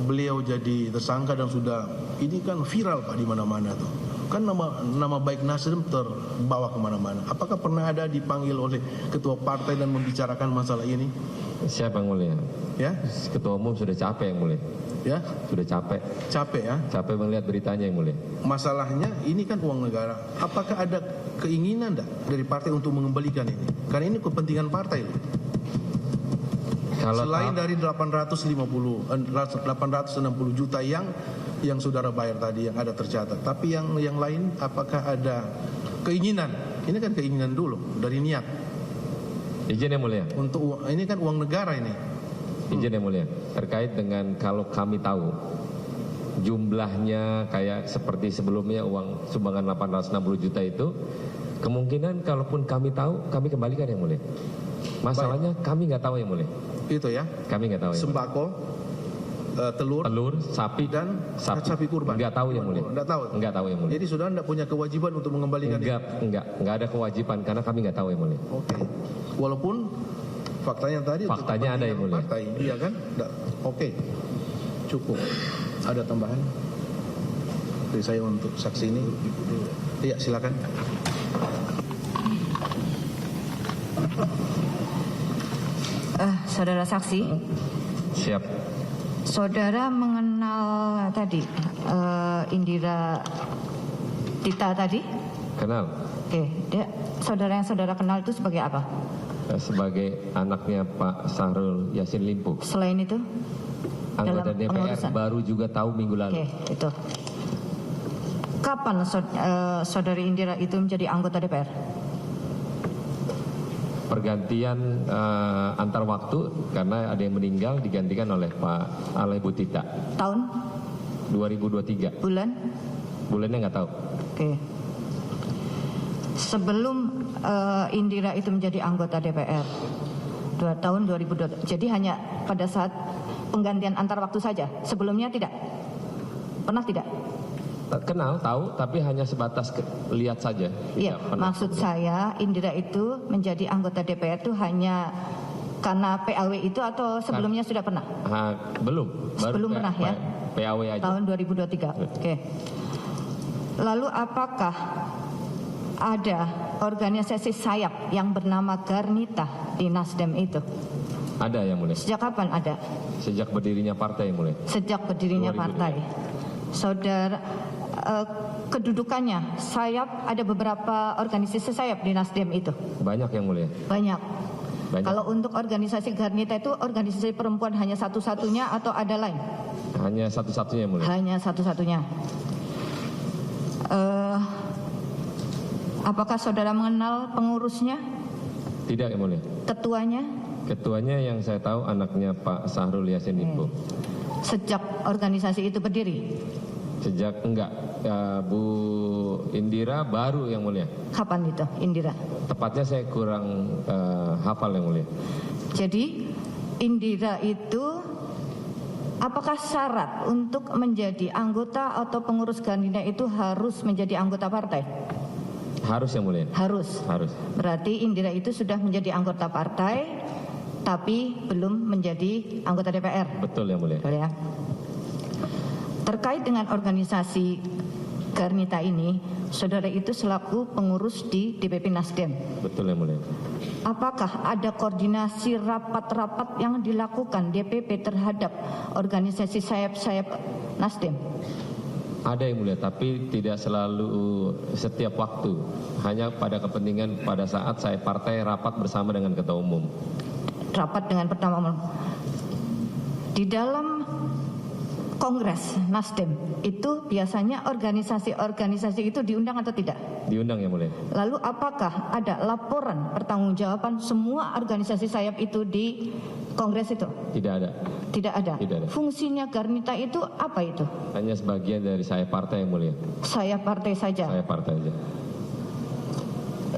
beliau jadi tersangka dan sudah ini kan viral Pak di mana-mana tuh. Kan nama baik Nasdem terbawa kemana-mana. Apakah pernah ada dipanggil oleh ketua partai dan membicarakan masalah ini? Siapa yang mulia? Ya, Ketua umum sudah capek yang mulia. ya, Sudah capek. capek ya. Capek melihat beritanya yang mulia. Masalahnya ini kan uang negara. Apakah ada keinginan enggak dari partai untuk mengembalikan ini? Karena ini kepentingan partai loh. Kalau Selain dari 860 juta yang saudara bayar tadi yang ada tercatat, tapi yang lain apakah ada keinginan? Ini kan keinginan dulu dari niat. izin yang mulia. Untuk ini kan uang negara ini. Izin yang mulia. Terkait dengan kalau kami tahu jumlahnya kayak seperti sebelumnya uang sumbangan 860 juta itu, kemungkinan kalaupun kami tahu kami kembalikan yang mulia. Masalahnya kami nggak tahu yang mulia. Itu ya. Kami nggak tahu yang mulia. Sembako, telur, sapi dan sapi kurban. Nggak tahu yang mulia. Nggak tahu. Nggak tahu yang mulia. Jadi saudara tidak punya kewajiban untuk mengembalikan ini. Nggak ada kewajiban karena kami nggak tahu yang mulia. Oke. Walaupun faktanya tadi untuk Faktanya ada yang mulia. partai, iya kan? Oke. Cukup. Ada tambahan dari saya untuk saksi ini? Iya, silakan. Saudara saksi, Siap. saudara mengenal tadi Indira Tita tadi? Kenal. Oke, saudara yang saudara kenal itu sebagai apa? Sebagai anaknya Pak Syahrul Yassin Limpo. Selain itu? Anggota dalam DPR pengurusan? baru juga tahu minggu lalu. Oke, itu. Kapan saudari Indira itu menjadi anggota DPR? Pergantian antar waktu karena ada yang meninggal digantikan oleh Pak Alai Butita. Tahun? 2023. Bulan? Bulannya nggak tahu. Oke. Sebelum Indira itu menjadi anggota DPR, tahun 2002. Jadi hanya pada saat penggantian antar waktu saja. Sebelumnya tidak? Pernah tidak? Kenal, tahu, tapi hanya sebatas lihat saja. Iya, Tidak pernah. maksud saya Indira itu menjadi anggota DPR itu hanya karena PAW itu atau sebelumnya sudah pernah? Belum. Sebelum pernah ya? PAW aja. Tahun 2023. Oke. Lalu apakah ada organisasi sayap yang bernama Garnita di Nasdem itu? Ada yang mulia. Sejak kapan ada? Sejak berdirinya partai yang mulia. Sejak berdirinya 2002. partai. Saudara, kedudukannya sayap, ada beberapa organisasi sayap di Nasdem itu? Banyak yang mulia. Banyak. Banyak. Kalau untuk organisasi Garnita itu organisasi perempuan hanya satu-satunya atau ada lain? Hanya satu-satunya yang mulia. Hanya satu-satunya. Apakah saudara mengenal pengurusnya, Tidak yang mulia. ketuanya? Ketuanya yang saya tahu anaknya Pak Sahrul Yassin Limpo. Sejak organisasi itu berdiri? Sejak enggak, Bu Indira baru yang mulia. Kapan itu, Indira? Tepatnya saya kurang hafal yang mulia. Jadi Indira itu apakah syarat untuk menjadi anggota atau pengurus Garnita itu harus menjadi anggota partai? Harus yang mulia. Harus. Harus. Berarti Indira itu sudah menjadi anggota partai tapi belum menjadi anggota DPR. Betul yang mulia. Betul ya. Terkait dengan organisasi Garnita ini, saudara itu selaku pengurus di DPP Nasdem. Betul yang mulia. Apakah ada koordinasi rapat-rapat yang dilakukan DPP terhadap organisasi sayap-sayap Nasdem? Ada yang mulia, tapi tidak selalu setiap waktu. Hanya pada kepentingan pada saat saya partai rapat bersama dengan ketua umum. Rapat dengan pertama umum. Di dalam Kongres Nasdem itu biasanya organisasi-organisasi itu diundang atau tidak? Diundang yang mulia. Lalu apakah ada laporan pertanggungjawaban semua organisasi sayap itu di Kongres itu? Tidak ada. Tidak ada. Tidak ada. Fungsinya Garnita itu apa itu? Hanya sebagian dari saya partai yang mulia. Saya partai saja. Saya partai aja.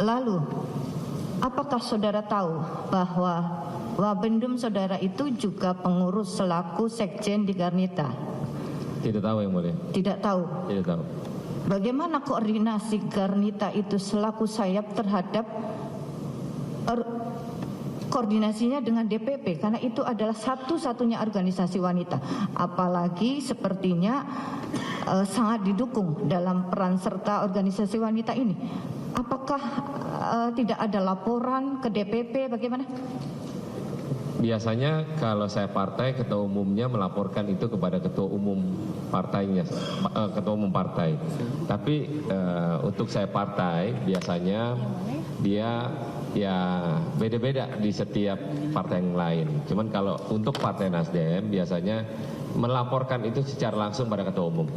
Lalu apakah saudara tahu bahwa Wabendum saudara itu juga pengurus selaku sekjen di Garnita? Tidak tahu yang mulia. Tidak tahu. Tidak tahu. Bagaimana koordinasi Garnita itu selaku sayap terhadap koordinasinya dengan DPP? Karena itu adalah satu-satunya organisasi wanita. Apalagi sepertinya sangat didukung dalam peran serta organisasi wanita ini. Apakah tidak ada laporan ke DPP? Bagaimana? Biasanya kalau saya partai, ketua umumnya melaporkan itu kepada ketua umum partainya, ketua umum partai. Tapi untuk saya partai biasanya dia ya beda-beda di setiap partai yang lain. Cuman kalau untuk partai Nasdem biasanya melaporkan itu secara langsung pada ketua umum.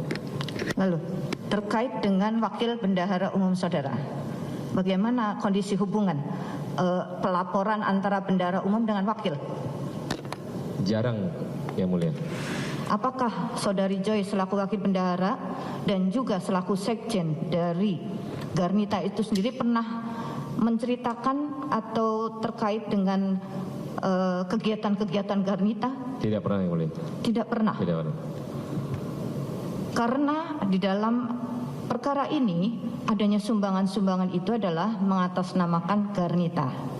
Lalu terkait dengan wakil bendahara umum saudara, bagaimana kondisi hubungan pelaporan antara bendahara umum dengan wakil? Jarang yang mulia. Apakah saudari Joy selaku wakil bendahara dan juga selaku sekjen dari Garnita itu sendiri pernah menceritakan atau terkait dengan kegiatan-kegiatan Garnita? Tidak pernah yang mulia. Tidak pernah. Tidak pernah. Karena di dalam perkara ini adanya sumbangan-sumbangan itu adalah mengatasnamakan Garnita.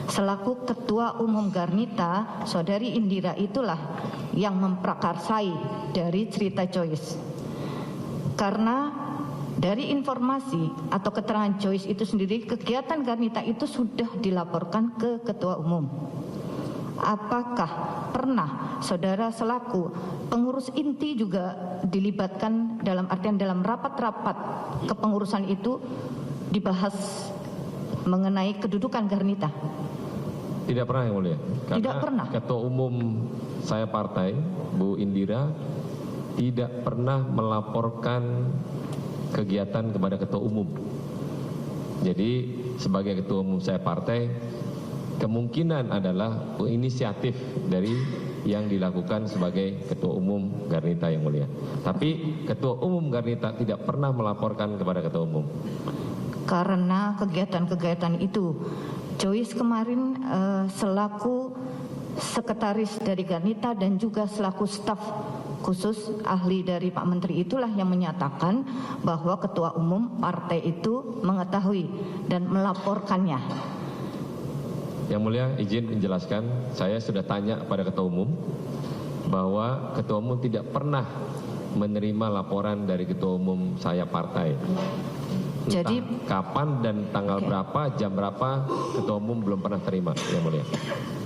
Selaku ketua umum Garnita, saudari Indira itulah yang memprakarsai dari cerita Joyce. Karena dari informasi atau keterangan Joyce itu sendiri, kegiatan Garnita itu sudah dilaporkan ke ketua umum. Apakah pernah saudara selaku pengurus inti juga dilibatkan dalam artian dalam rapat-rapat kepengurusan itu dibahas mengenai kedudukan Garnita? Tidak pernah yang mulia. Karena Tidak pernah. ketua umum saya partai, Bu Indira, tidak pernah melaporkan kegiatan kepada ketua umum. Jadi sebagai ketua umum saya partai, kemungkinan adalah inisiatif dari yang dilakukan sebagai ketua umum Garnita yang mulia. Tapi ketua umum Garnita tidak pernah melaporkan kepada ketua umum. Karena kegiatan-kegiatan itu, Joyce kemarin selaku sekretaris dari Garnita dan juga selaku staf khusus ahli dari Pak Menteri itulah yang menyatakan bahwa ketua umum partai itu mengetahui dan melaporkannya. Yang mulia, izin menjelaskan, saya sudah tanya pada ketua umum bahwa ketua umum tidak pernah menerima laporan dari ketua umum saya partai. Jadi kapan dan tanggal berapa, jam berapa, ketua umum belum pernah terima, Yang Mulia.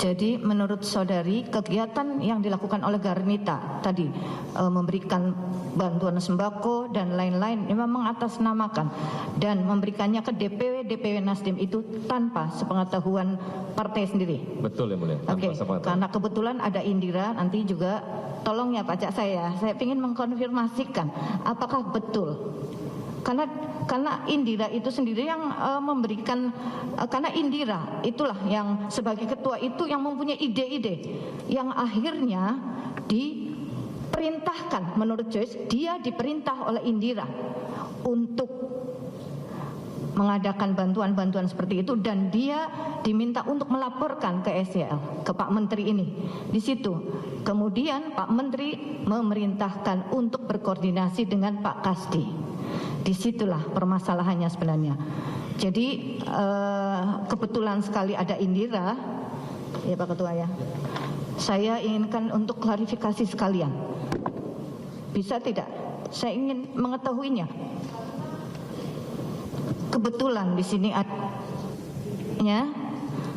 Jadi menurut saudari, kegiatan yang dilakukan oleh Garnita tadi memberikan bantuan sembako dan lain-lain memang mengatasnamakan dan memberikannya ke DPW Nasdem itu tanpa sepengetahuan partai sendiri. Betul, Yang Mulia. Oke, karena kebetulan ada Indira, nanti juga tolong ya pajak saya ingin mengkonfirmasikan apakah betul. Karena Indira itu sendiri yang memberikan, karena Indira itulah yang sebagai ketua itu yang mempunyai ide-ide yang akhirnya diperintahkan, menurut Joyce dia diperintah oleh Indira untuk mengadakan bantuan-bantuan seperti itu dan dia diminta untuk melaporkan ke SCL, ke Pak Menteri ini. Di situ kemudian Pak Menteri memerintahkan untuk berkoordinasi dengan Pak Kasdi. Disitulah permasalahannya sebenarnya. Jadi kebetulan sekali ada Indira, ya Pak Ketua ya. Saya inginkan untuk klarifikasi sekalian. Bisa tidak? Saya ingin mengetahuinya. Kebetulan di sini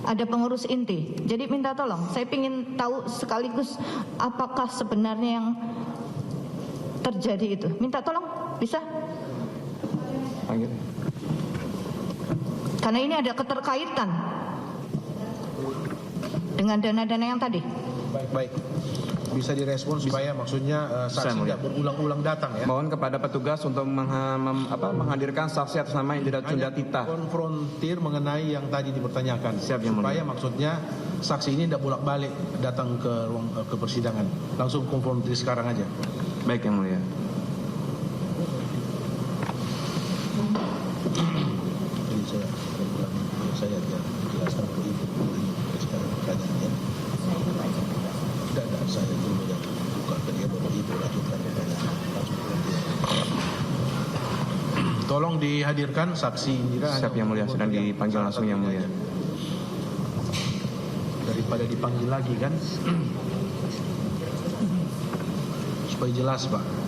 ada pengurus inti. Jadi minta tolong. Saya ingin tahu sekaligus apakah sebenarnya yang terjadi itu. Minta tolong, bisa? Karena ini ada keterkaitan dengan dana-dana yang tadi. Baik. Bisa direspon supaya maksudnya saksi tidak berulang-ulang datang ya. Mohon kepada petugas untuk menghadirkan saksi atas nama Indira Cundatita. Konfrontir mengenai yang tadi dipertanyakan. Siap, Yang Mulia. Supaya maksudnya saksi ini tidak bolak-balik datang ke ruang ke persidangan. Langsung konfrontir sekarang aja. Baik, Yang Mulia. Saya jelaskan ke Ibu sekarang keadaannya. Tidak, saya dulu yang buka ke dia baru Ibu lanjutkan pertanyaan langsung ke dia. Tolong dihadirkan saksi Indira. Siap, Yang Mulia, sedang dipanggil langsung, Yang Mulia. Daripada dipanggil lagi kan, supaya jelas Pak.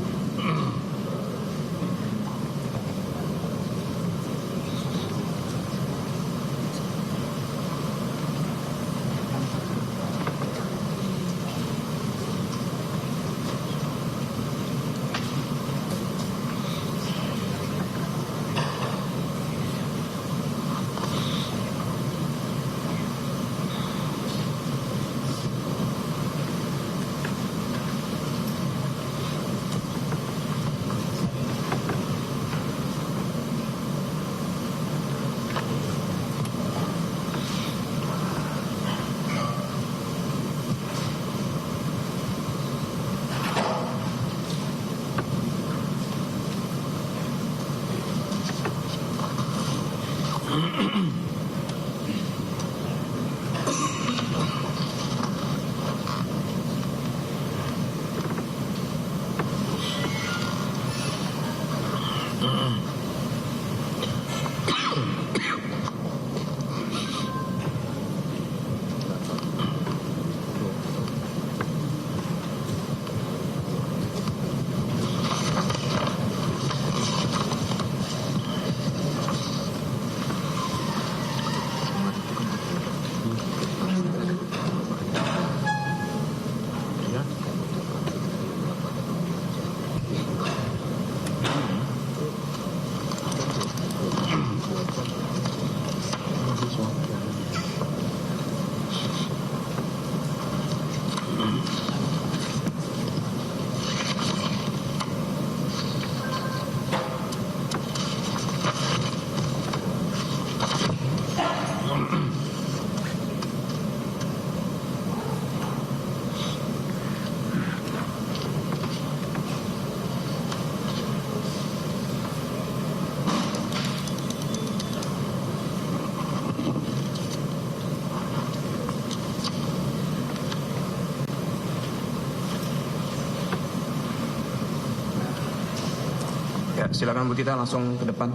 Ya, silakan Bu Tita langsung ke depan.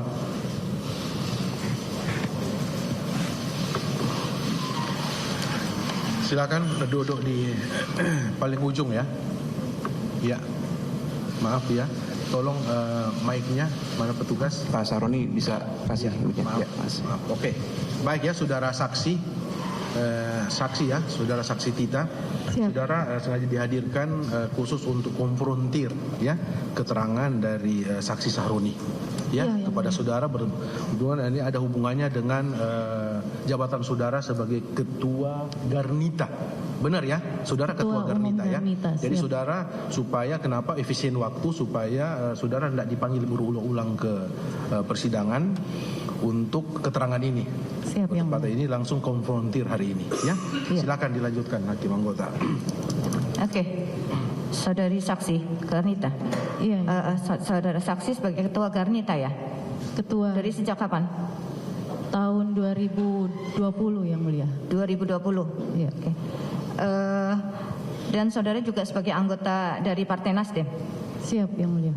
Silakan duduk di paling ujung ya. Ya. Maaf ya, tolong mic-nya mana petugas? Pak Saroni bisa kasih mic-nya. Maaf, Ya, Mas. maaf. Oke, baik ya, saudara saksi, ya, saudara saksi Tita, saudara sengaja dihadirkan khusus untuk konfrontir ya keterangan dari saksi Sahroni. Ya, kepada saudara berhubungan, ini ada hubungannya dengan jabatan saudara sebagai ketua Garnita. Benar ya, saudara ketua Garnita ya. Jadi saudara supaya kenapa efisien waktu supaya saudara tidak dipanggil berulang-ulang ke persidangan untuk keterangan ini. Siap, untuk pada ini langsung konfrontir hari ini ya. Silakan dilanjutkan hakim anggota. Oke. Saudari saksi Garnita. Iya. Saudara saksi sebagai ketua Garnita ya. Ketua Dari sejak kapan? tahun 2020 yang mulia. 2020. Iya. Oke. Dan saudara juga sebagai anggota dari Partai Nasdem. Siap yang mulia.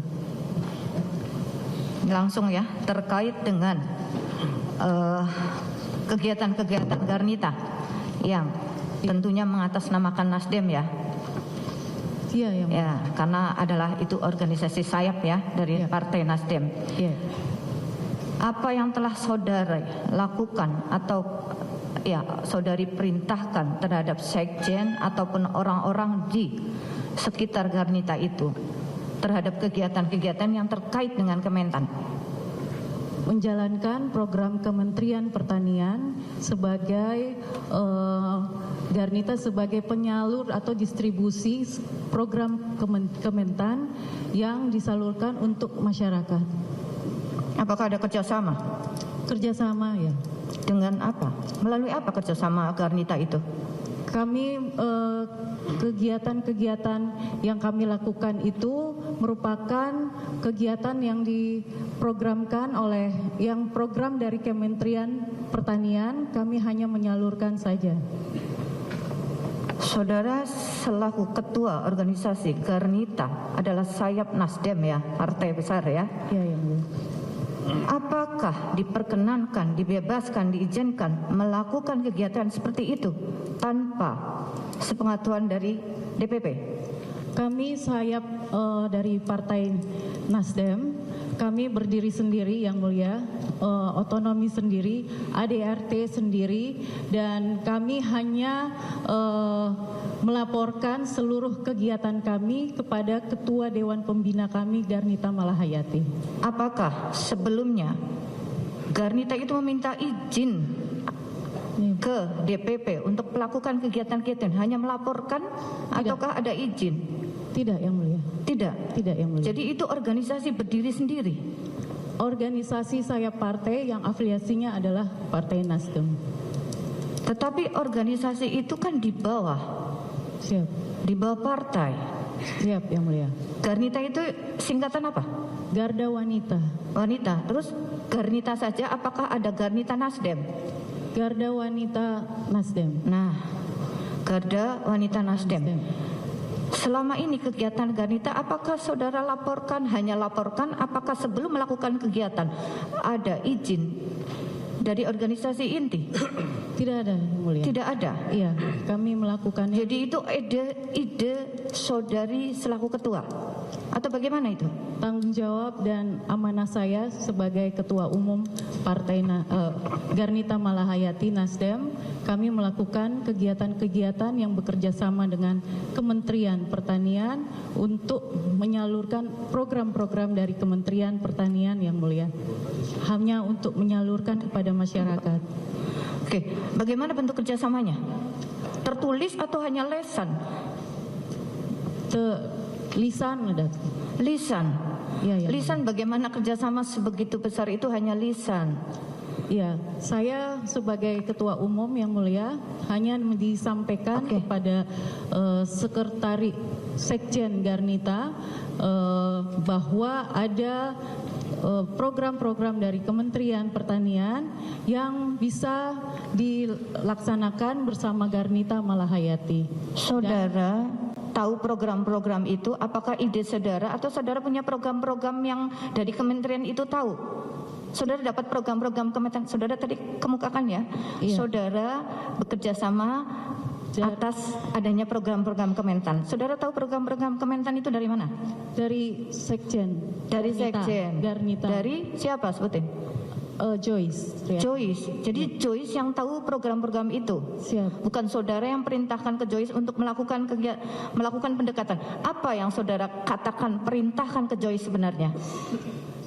Langsung ya, terkait dengan kegiatan-kegiatan Garnita yang tentunya mengatasnamakan Nasdem ya. Iya yang mulia. Ya, karena adalah itu organisasi sayap ya dari Partai Nasdem. Iya. Apa yang telah saudara lakukan atau ya saudari perintahkan terhadap sekjen ataupun orang-orang di sekitar Garnita itu terhadap kegiatan-kegiatan yang terkait dengan Kementan? Menjalankan program Kementerian Pertanian sebagai Garnita sebagai penyalur atau distribusi program Kementan yang disalurkan untuk masyarakat. Apakah ada kerjasama? Kerjasama ya. Dengan apa? Melalui apa kerjasama Garnita itu? Kami kegiatan-kegiatan yang kami lakukan itu merupakan kegiatan yang diprogramkan oleh yang program dari Kementerian Pertanian, kami hanya menyalurkan saja. Saudara selaku ketua organisasi Garnita adalah sayap Nasdem ya, partai besar ya. Iya, yang mulia. Apakah diperkenankan, dibebaskan, diizinkan melakukan kegiatan seperti itu tanpa sepengetahuan dari DPP? Kami sayap dari Partai Nasdem, kami berdiri sendiri yang mulia, otonomi sendiri, ADRT sendiri, dan kami hanya melaporkan seluruh kegiatan kami kepada Ketua Dewan Pembina kami, Garnita Malahayati. Apakah sebelumnya Garnita itu meminta izin ke DPP untuk melakukan kegiatan-kegiatan, hanya melaporkan ataukah ada izin? Tidak yang mulia. Tidak. Tidak yang mulia. Jadi itu organisasi berdiri sendiri. Organisasi sayap partai yang afiliasinya adalah Partai Nasdem. Tetapi organisasi itu kan di bawah, Siap. di bawah partai. Siap yang mulia. Garnita itu singkatan apa? Garda Wanita. Wanita. Terus Garnita saja, apakah ada Garnita Nasdem? Garda Wanita Nasdem. Nah, Garda Wanita Nasdem. Selama ini kegiatan Garnita, apakah saudara laporkan, hanya laporkan, apakah sebelum melakukan kegiatan ada izin dari organisasi inti? Tidak ada yang mulia. Tidak ada. Iya, kami melakukannya. Jadi itu ide saudari selaku ketua atau bagaimana itu? Tanggung jawab dan amanah saya sebagai Ketua Umum Partai Garnita Malahayati Nasdem, kami melakukan kegiatan-kegiatan yang bekerja sama dengan Kementerian Pertanian untuk menyalurkan program-program dari Kementerian Pertanian yang mulia. Hanya untuk menyalurkan kepada masyarakat. Oke, bagaimana bentuk kerjasamanya? Tertulis atau hanya lesan? Lisan ada. Lisan. Ya, Lisan bagaimana kerjasama sebegitu besar itu hanya lisan? Ya, saya sebagai Ketua Umum yang mulia hanya disampaikan kepada Sekretari Sekjen Garnita bahwa ada program-program dari Kementerian Pertanian yang bisa dilaksanakan bersama Garnita Malahayati. Saudara tahu program-program itu, apakah ide saudara atau saudara punya program-program yang dari kementerian itu tahu? Saudara dapat program-program kementerian, saudara tadi kemukakan ya, Iya. Saudara bekerja sama atas adanya program-program Kementan. Saudara tahu program-program Kementan itu dari mana? Dari Sekjen. Dari Garnita. Sekjen. Garnita. Dari siapa sebutin? Joyce. Ya. Joyce. Jadi Joyce yang tahu program-program itu. Siap. Bukan saudara yang perintahkan ke Joyce untuk melakukan pendekatan. Apa yang saudara katakan perintahkan ke Joyce sebenarnya?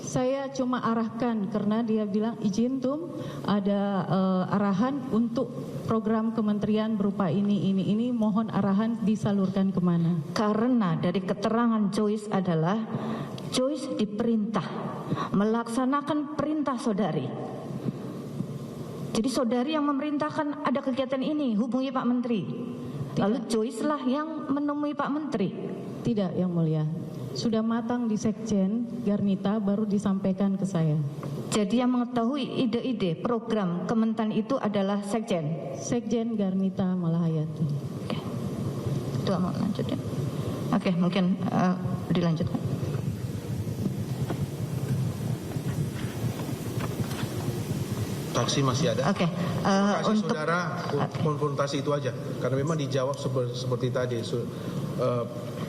Saya cuma arahkan karena dia bilang izin Tum, ada arahan untuk program kementerian berupa ini mohon arahan disalurkan kemana. Karena dari keterangan Joyce adalah Joyce diperintah melaksanakan perintah saudari. Jadi saudari yang memerintahkan ada kegiatan ini, hubungi Pak Menteri. Lalu Joyce lah yang menemui Pak Menteri. Tidak, Yang Mulia. Sudah matang di Sekjen Garnita baru disampaikan ke saya. Jadi yang mengetahui ide-ide program Kementan itu adalah Sekjen. Sekjen Garnita Malahayati. Oke. Itu mau lanjut ya. Oke, mungkin dilanjutkan. Saksi masih ada? Oke. Kasih Untuk saudara konfrontasi itu aja, karena memang dijawab seperti tadi.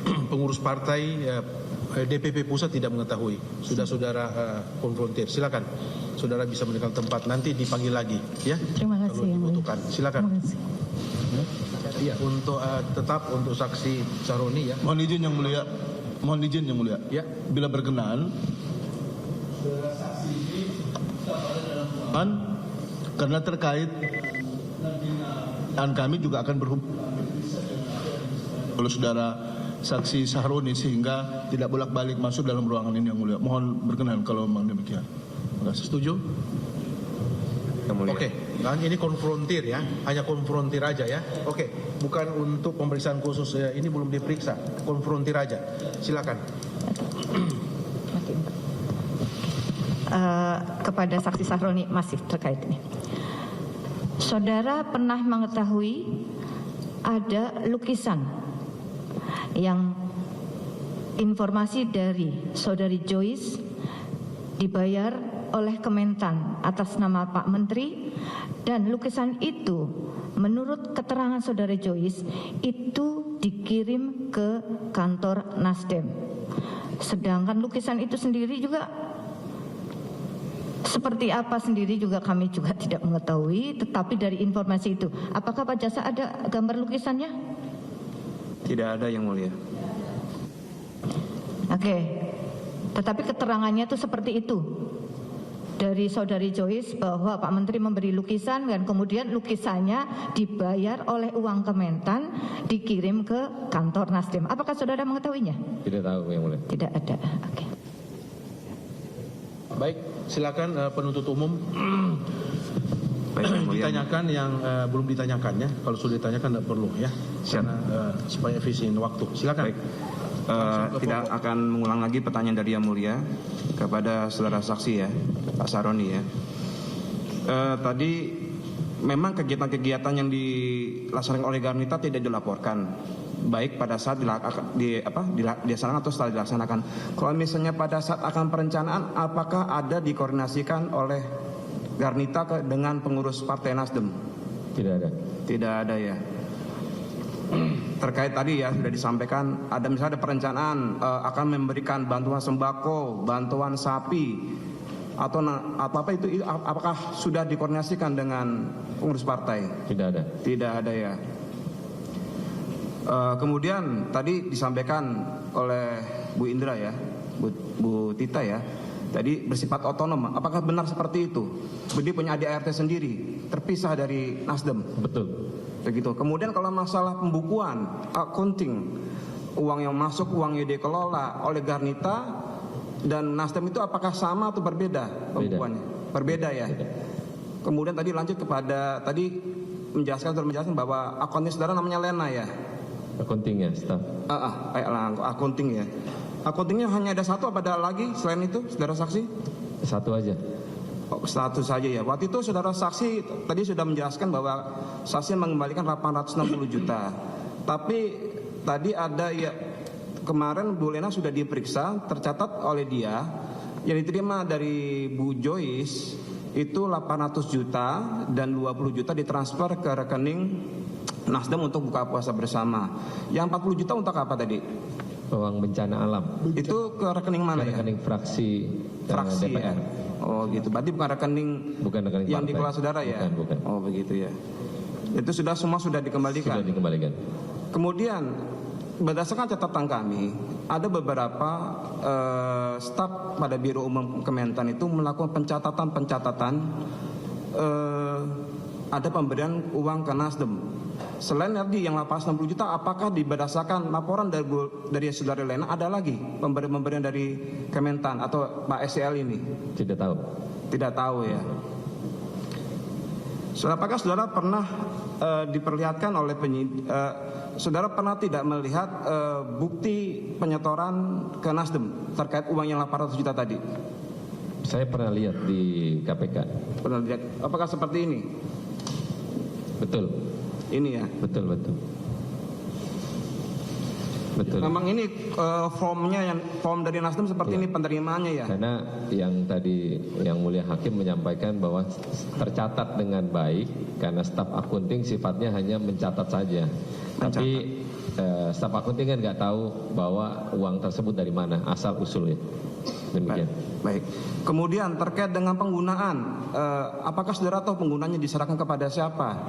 Pengurus partai DPP pusat tidak mengetahui. Sudah saudara konfrontir. Silakan. Saudara bisa meninggal tempat, nanti dipanggil lagi, ya. Terima kasih Kalau Yang Mulia. dibutuhkan. Silakan. Terima kasih. Ya, untuk tetap untuk saksi Sahroni ya. Mohon izin Yang Mulia. Mohon izin Yang Mulia. Ya. Bila berkenan, karena terkait dan kami juga akan berhubung oleh saudara saksi Sahroni sehingga tidak bolak-balik masuk dalam ruangan ini Yang Mulia. Mohon berkenan kalau memang demikian. Terima kasih. Setuju? Yang Mulia. Oke, kan ini konfrontir ya, hanya konfrontir aja ya. Oke, bukan untuk pemeriksaan khusus ya, ini belum diperiksa, konfrontir aja. Silakan. Kepada saksi Sahroni masih terkait ini. Saudara pernah mengetahui ada lukisan yang informasi dari saudari Joyce dibayar oleh Kementan atas nama Pak Menteri, dan lukisan itu menurut keterangan saudari Joyce itu dikirim ke kantor Nasdem. Sedangkan lukisan itu sendiri juga seperti apa sendiri juga kami juga tidak mengetahui, tetapi dari informasi itu, apakah Pak Jasa ada gambar lukisannya? Tidak ada Yang Mulia. Oke, tetapi keterangannya itu seperti itu dari saudari Joyce bahwa Pak Menteri memberi lukisan dan kemudian lukisannya dibayar oleh uang Kementan dikirim ke kantor Nasdem. Apakah saudara mengetahuinya? Tidak tahu Yang Mulia. Tidak ada. Oke. Baik, silakan penuntut umum Baik, Yang Mulia. ditanyakan yang belum ditanyakan ya. Kalau sudah ditanyakan tidak perlu ya. Siap. Karena supaya efisien waktu. Silakan. Baik. Tidak akan mengulang lagi pertanyaan dari Yang Mulia kepada saudara saksi ya, Pak Sahroni ya. Tadi memang kegiatan-kegiatan yang dilaksanakan oleh Garnita tidak dilaporkan, baik pada saat dilaksanakan atau setelah dilaksanakan. Kalau misalnya pada saat akan perencanaan, apakah ada dikoordinasikan oleh Garnita dengan pengurus Partai Nasdem? Tidak ada. Tidak ada ya. Terkait tadi ya sudah disampaikan ada misalnya ada perencanaan akan memberikan bantuan sembako, bantuan sapi atau apa itu, apakah sudah dikoordinasikan dengan pengurus partai? Tidak ada. Tidak ada ya. Kemudian tadi disampaikan oleh Bu Indra ya, Bu Tita ya, tadi bersifat otonom. Apakah benar seperti itu? Dia punya ADART sendiri, terpisah dari Nasdem. Betul. Begitu. Kemudian kalau masalah pembukuan, accounting, uang yang masuk, uang yang dikelola oleh Garnita dan Nasdem itu apakah sama atau berbeda pembukuannya? Berbeda ya. Kemudian tadi lanjut kepada tadi menjelaskan bahwa akunting saudara namanya Lena ya. Accounting ya, staff. Accounting ya. Accountingnya hanya ada satu apa ada lagi selain itu, saudara saksi? Satu aja. Satu saja ya. Waktu itu saudara saksi tadi sudah menjelaskan bahwa saksi mengembalikan 860 juta. Tapi tadi ada ya, kemarin Bu Lena sudah diperiksa, tercatat oleh dia yang diterima dari Bu Joyce itu 800 juta dan 20 juta ditransfer ke rekening Nasdem untuk buka puasa bersama. Yang 40 juta untuk apa tadi? Uang bencana alam. Itu ke rekening mana ya? Rekening fraksi, Fraksi DPR. ya? Oh gitu, berarti bukan rekening yang partai. dikelola saudara ya? Bukan. Oh begitu ya. Itu semua sudah dikembalikan? Sudah dikembalikan. Kemudian berdasarkan catatan kami, ada beberapa staf pada Biro Umum Kementan itu melakukan pencatatan ada pemberian uang ke Nasdem. Selain tadi yang 860 juta, apakah berdasarkan laporan dari saudara Lena ada lagi pemberian dari Kementan atau Pak SCL ini? Tidak tahu. Tidak tahu ya. Apakah saudara pernah diperlihatkan oleh saudara pernah tidak melihat bukti penyetoran ke Nasdem terkait uang yang 800 juta tadi? Saya pernah lihat di KPK. Pernah lihat? Apakah seperti ini? Betul. Ini ya? Betul. Memang ini form dari Nasdem seperti ini penerimaannya ya? Karena yang tadi yang mulia hakim menyampaikan bahwa tercatat dengan baik karena staf akunting sifatnya hanya mencatat saja. Tapi staf akunting kan nggak tahu bahwa uang tersebut dari mana, asal usulnya. Demikian. Baik. Kemudian terkait dengan penggunaan, apakah saudara tahu penggunanya diserahkan kepada siapa?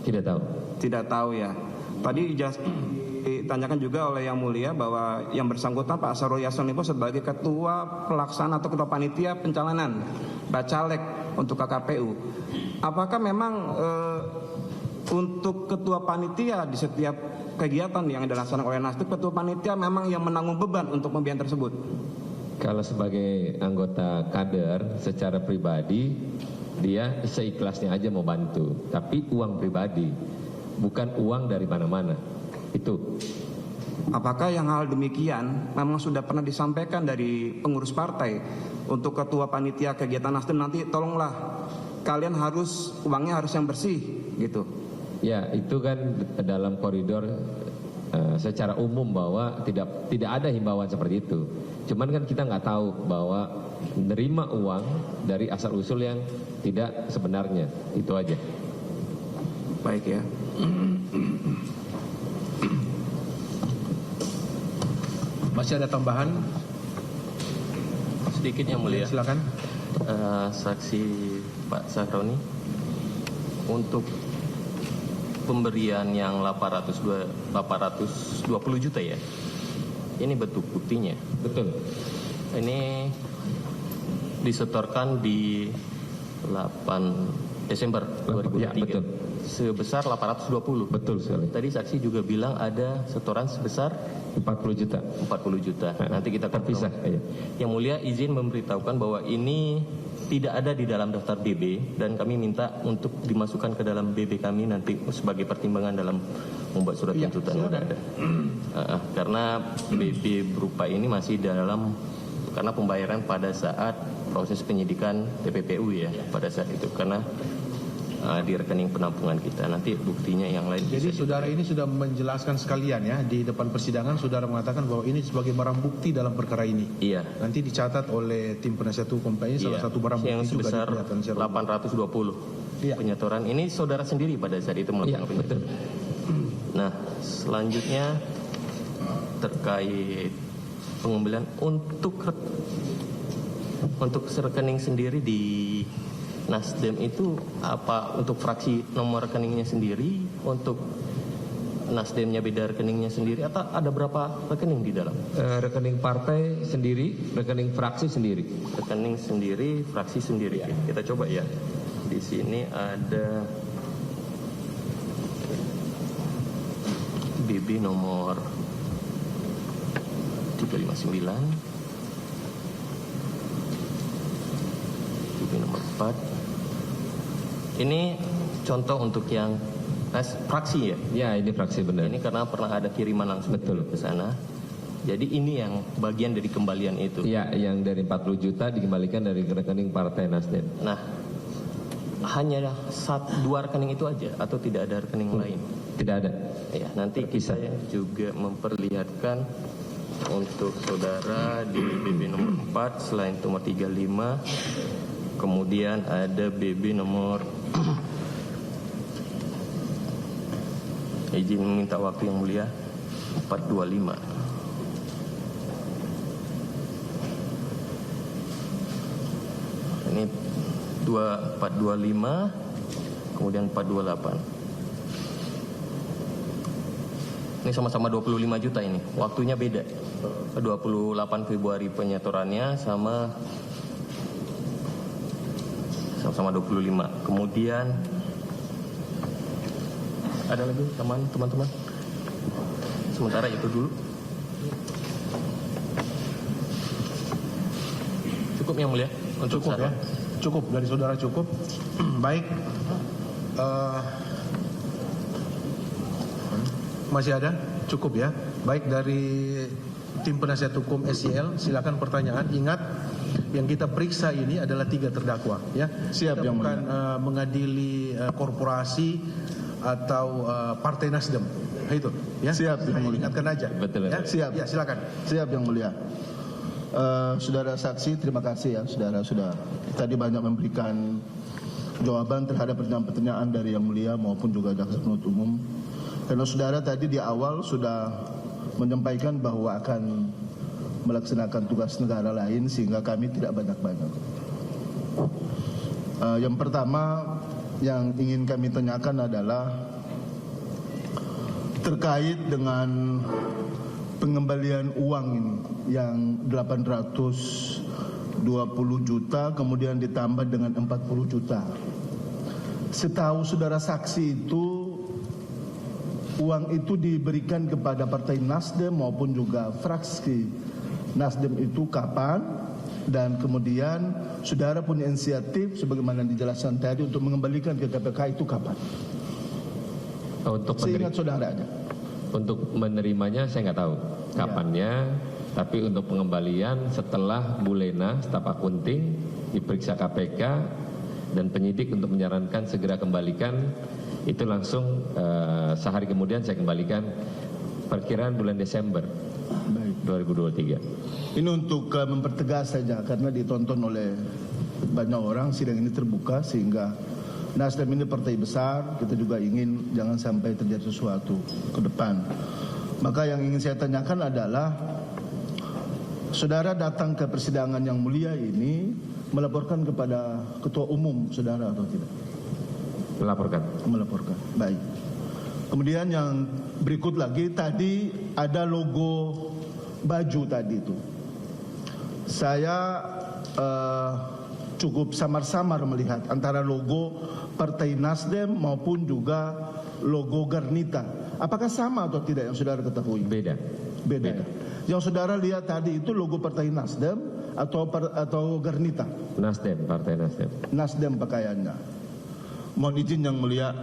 Tidak tahu. Tidak tahu ya. Tadi ditanyakan juga oleh Yang Mulia bahwa yang bersangkutan Pak Sarul Yasson Limpo sebagai ketua pelaksana atau ketua panitia pencalonan bacalek untuk KKPU. Apakah memang untuk ketua panitia di setiap kegiatan yang dilaksanakan oleh Nasdem, ketua panitia memang yang menanggung beban untuk pembiayaan tersebut? Kalau sebagai anggota kader secara pribadi dia seikhlasnya aja mau bantu, tapi uang pribadi, bukan uang dari mana-mana. Itu. Apakah yang hal demikian memang sudah pernah disampaikan dari pengurus partai untuk ketua panitia kegiatan Nasdem, nanti tolonglah kalian harus uangnya harus yang bersih gitu? Ya, itu kan dalam koridor secara umum bahwa tidak ada himbauan seperti itu. Cuman kan kita nggak tahu bahwa menerima uang dari asal usul yang tidak sebenarnya, itu aja. Baik ya. Masih ada tambahan? Sedikit Yang Mulia. Silakan. Saksi Pak Sahroni, untuk pemberian yang 820 juta ya, ini betul buktinya? Betul. Ini disetorkan di 8 Desember 2023 ya, betul. Sebesar 820. Betul sekali. Tadi saksi juga bilang ada setoran sebesar 40 juta. 40 juta. Nanti kita terpisah. Ya. Yang Mulia izin memberitahukan bahwa ini tidak ada di dalam daftar BB dan kami minta untuk dimasukkan ke dalam BB kami nanti sebagai pertimbangan dalam membuat surat tuntutan. Karena BB berupa ini masih dalam, karena pembayaran pada saat proses penyidikan TPPU ya, pada saat itu karena di rekening penampungan kita. Nanti buktinya yang lain. Jadi saudara ini sudah menjelaskan sekalian ya di depan persidangan, saudara mengatakan bahwa ini sebagai barang bukti dalam perkara ini. Iya. Nanti dicatat oleh tim penasihat hukum ini salah satu barang bukti yang juga sebesar di penyataan 820. Iya. Penyetoran ini saudara sendiri pada saat itu melakukan penyetoran. Nah, selanjutnya terkait pengembalian untuk rekening sendiri di Nasdem itu apa, untuk fraksi nomor rekeningnya sendiri, untuk Nasdemnya beda rekeningnya sendiri, atau ada berapa rekening di dalam? Rekening partai sendiri, rekening fraksi sendiri. Rekening sendiri, fraksi sendiri. Kita coba ya. Di sini ada BB nomor 359, BB nomor 4. Ini contoh untuk yang fraksi ya? Ya, ini fraksi benar. Ini karena pernah ada kiriman langsung ke sana. Jadi ini yang bagian dari kembalian itu. Ya, yang dari 40 juta dikembalikan dari rekening Partai Nasdem. Nah, hanya 2 rekening itu aja atau tidak ada rekening lain? Tidak ada. Ya, nanti kita juga memperlihatkan untuk saudara di BB nomor 4 selain nomor 35, kemudian ada BB nomor Izin meminta waktu yang mulia 425. Ini 425, kemudian 428. Ini sama-sama 25 juta ini. Waktunya beda. 28 Februari penyetorannya sama 25. Kemudian ada lagi teman-teman. Sementara itu dulu. Cukup yang mulia untuk Cukup ya. Cukup dari saudara cukup. Baik. Masih ada? Cukup ya. Baik, dari tim penasihat hukum SCL, silakan pertanyaan. Ingat, yang kita periksa ini adalah 3 terdakwa ya. Siap, kita yang bukan mengadili korporasi atau Partai Nasdem. Itu ya. Siap, yang mulia. Ingatkan aja. Betul. Ya, Siap. Ya, silakan. Siap, yang mulia. Saudara saksi, terima kasih ya, saudara sudah tadi banyak memberikan jawaban terhadap pertanyaan-pertanyaan dari yang mulia maupun juga jaksa penuntut umum. Karena saudara tadi di awal sudah menyampaikan bahwa akan melaksanakan tugas negara lain sehingga kami tidak banyak-banyak. Yang pertama yang ingin kami tanyakan adalah terkait dengan pengembalian uang ini yang 820 juta kemudian ditambah dengan 40 juta. Setahu saudara saksi itu uang itu diberikan kepada Partai Nasdem maupun juga fraksi Nasdem itu kapan, dan kemudian saudara punya inisiatif sebagaimana dijelaskan tadi untuk mengembalikan ke KPK itu kapan? Untuk Seingat saudara aja. Untuk menerimanya saya nggak tahu kapannya, tapi untuk pengembalian setelah Bu Lena staf akunting diperiksa KPK dan penyidik untuk menyarankan segera kembalikan, itu langsung sehari kemudian saya kembalikan, perkiraan bulan Desember 2023. Ini untuk mempertegas saja karena ditonton oleh banyak orang, sidang ini terbuka sehingga Nasdem ini partai besar, kita juga ingin jangan sampai terjadi sesuatu ke depan. Maka yang ingin saya tanyakan adalah, saudara datang ke persidangan yang mulia ini melaporkan kepada ketua umum saudara atau tidak? Melaporkan. Baik. Kemudian yang berikut lagi, tadi ada logo baju tadi itu. Saya cukup samar-samar melihat antara logo Partai Nasdem maupun juga logo Garnita. Apakah sama atau tidak yang saudara ketahui? Beda. Yang saudara lihat tadi itu logo Partai Nasdem atau Garnita? Nasdem, Partai Nasdem. Nasdem pakaiannya. Mohon izin yang mulia,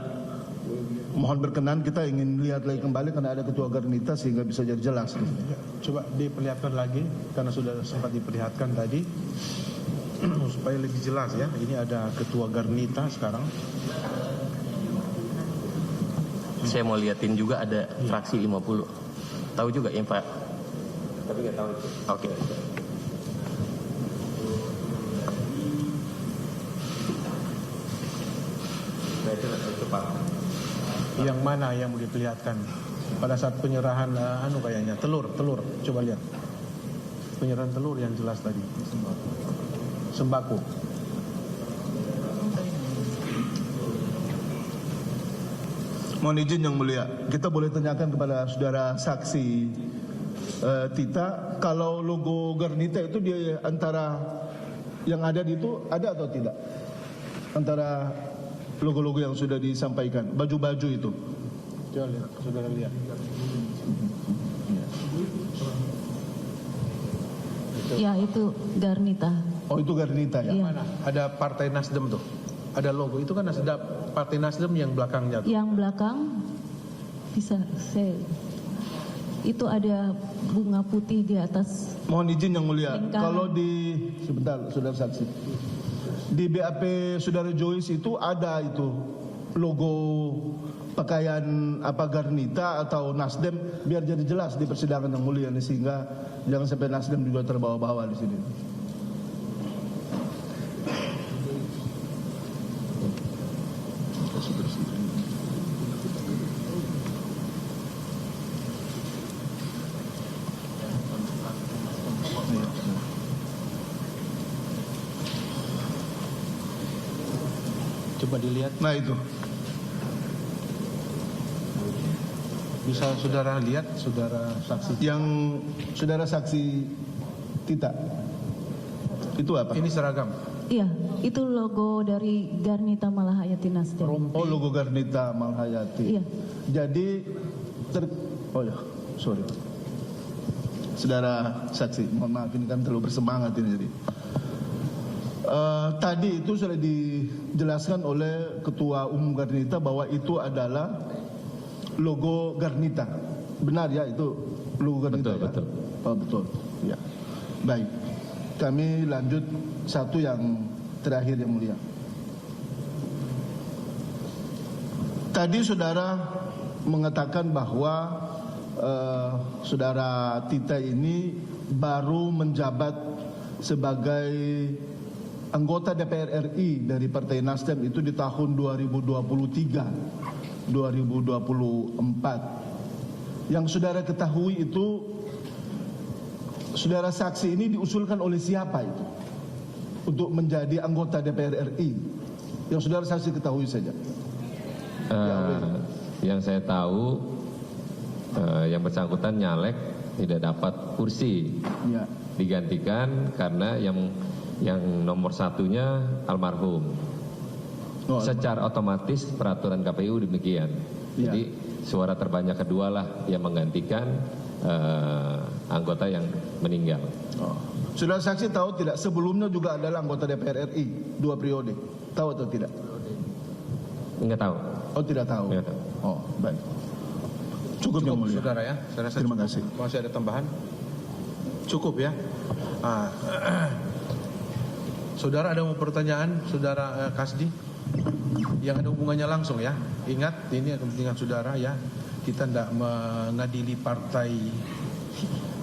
mohon berkenan kita ingin lihat lagi kembali karena ada ketua Garnita sehingga bisa jadi jelas. Coba diperlihatkan lagi karena sudah sempat diperlihatkan tadi. Supaya lebih jelas ya. Ini ada ketua Garnita sekarang. Saya mau liatin juga ada fraksi 50. Tahu juga ya Pak? Tapi nggak tahu itu. Oke. Nah itu Pak. Yang mana yang mau diperlihatkan pada saat penyerahan kayaknya telur. Coba lihat. Penyerahan telur yang jelas tadi. Sembako. Mohon izin yang mulia, kita boleh tanyakan kepada saudara saksi Tita, kalau logo Garnita itu di antara yang ada di itu ada atau tidak? Antara logo-logo yang sudah disampaikan, baju-baju itu. Coba lihat, saudara lihat. Ya, itu Garnita. Oh, itu Garnita ya? Iya. Mana? Ada Partai Nasdem tuh. Ada logo itu kan ada Partai Nasdem yang belakangnya tuh. Yang belakang bisa itu ada bunga putih di atas. Mohon izin yang mulia, Lingkaran. kalau di sebentar saudara saksi, di BAP saudara Joyce itu ada itu logo pakaian apa Garnita atau Nasdem, biar jadi jelas di persidangan yang mulia ini sehingga jangan sampai Nasdem juga terbawa-bawa di sini. Coba dilihat. Nah itu. Bisa saudara lihat, saudara saksi. Yang saudara saksi Tita. Itu apa? Ini seragam. Iya, itu logo dari Garnita Malahayati Nasdem. Oh, logo Garnita Malahayati. Iya. Jadi oh ya, sorry. Saudara saksi, mohon maaf ini kan terlalu bersemangat ini jadi. Tadi itu sudah dijelaskan oleh Ketua Umum Garnita bahwa itu adalah logo Garnita. Benar ya itu logo Garnita? Betul, ya? betul. Oh, betul. Ya. Baik. Kami lanjut satu yang terakhir yang mulia. Tadi saudara mengatakan bahwa saudara Tita ini baru menjabat sebagai anggota DPR RI dari Partai Nasdem itu di tahun 2023, 2024. Yang saudara ketahui itu, saudara saksi ini diusulkan oleh siapa itu untuk menjadi anggota DPR RI? Yang saudara saksi ketahui saja. Yang saya tahu, yang bersangkutan nyalek tidak dapat kursi, Ya. digantikan karena yang nomor satunya almarhum. Oh, Secara otomatis peraturan KPU demikian. Ya. Jadi suara terbanyak kedua lah yang menggantikan anggota yang meninggal. Oh. Saudara saksi tahu tidak sebelumnya juga adalah anggota DPR RI 2 periode. Tahu atau tidak? Enggak tahu. Oh, tidak tahu. Enggak tahu. Oh, baik. Cukup yang mulia. Saudara ya. Saya rasa Terima cukup. kasih. Masih ada tambahan? Cukup ya. Saudara ada mau pertanyaan, saudara Kasdi? Yang ada hubungannya langsung ya. Ingat ini kepentingan saudara ya. Kita tidak mengadili partai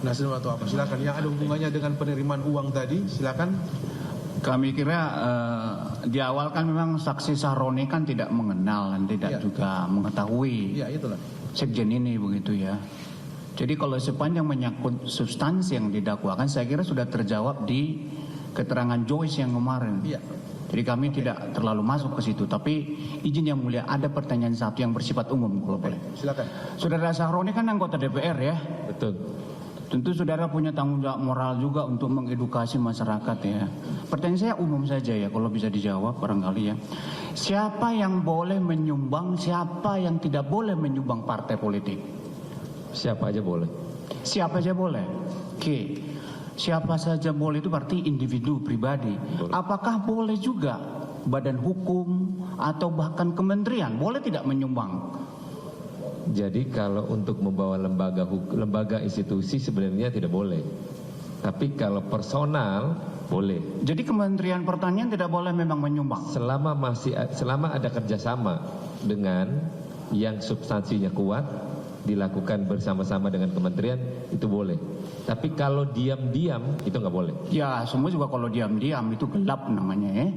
Nasdem atau apa. Silakan. Yang ada hubungannya dengan penerimaan uang tadi, silakan. Kami kira di awal kan memang saksi Sahroni kan tidak mengenal dan tidak juga mengetahui Iya, itulah. sekjen ini begitu ya. Jadi kalau sepanjang menyangkut substansi yang didakwakan, saya kira sudah terjawab di keterangan Joyce yang kemarin. Iya. Jadi kami tidak terlalu masuk ke situ. Tapi izin yang mulia, ada pertanyaan satu yang bersifat umum kalau boleh. Silakan. Saudara Sahroni kan anggota DPR ya. Betul. Tentu saudara punya tanggung jawab moral juga untuk mengedukasi masyarakat ya. Pertanyaan saya umum saja ya, kalau bisa dijawab barangkali ya. Siapa yang boleh menyumbang, siapa yang tidak boleh menyumbang partai politik? Siapa aja boleh. Siapa saja boleh. Oke. Siapa saja boleh itu berarti individu pribadi. Boleh. Apakah boleh juga badan hukum atau bahkan kementerian boleh tidak menyumbang? Jadi kalau untuk membawa lembaga institusi sebenarnya tidak boleh. Tapi kalau personal boleh. Jadi Kementerian Pertanian tidak boleh memang menyumbang. Selama ada kerjasama dengan yang substansinya kuat, dilakukan bersama-sama dengan kementerian, itu boleh. Tapi kalau diam-diam itu nggak boleh. Ya semua juga kalau diam-diam itu gelap namanya ya.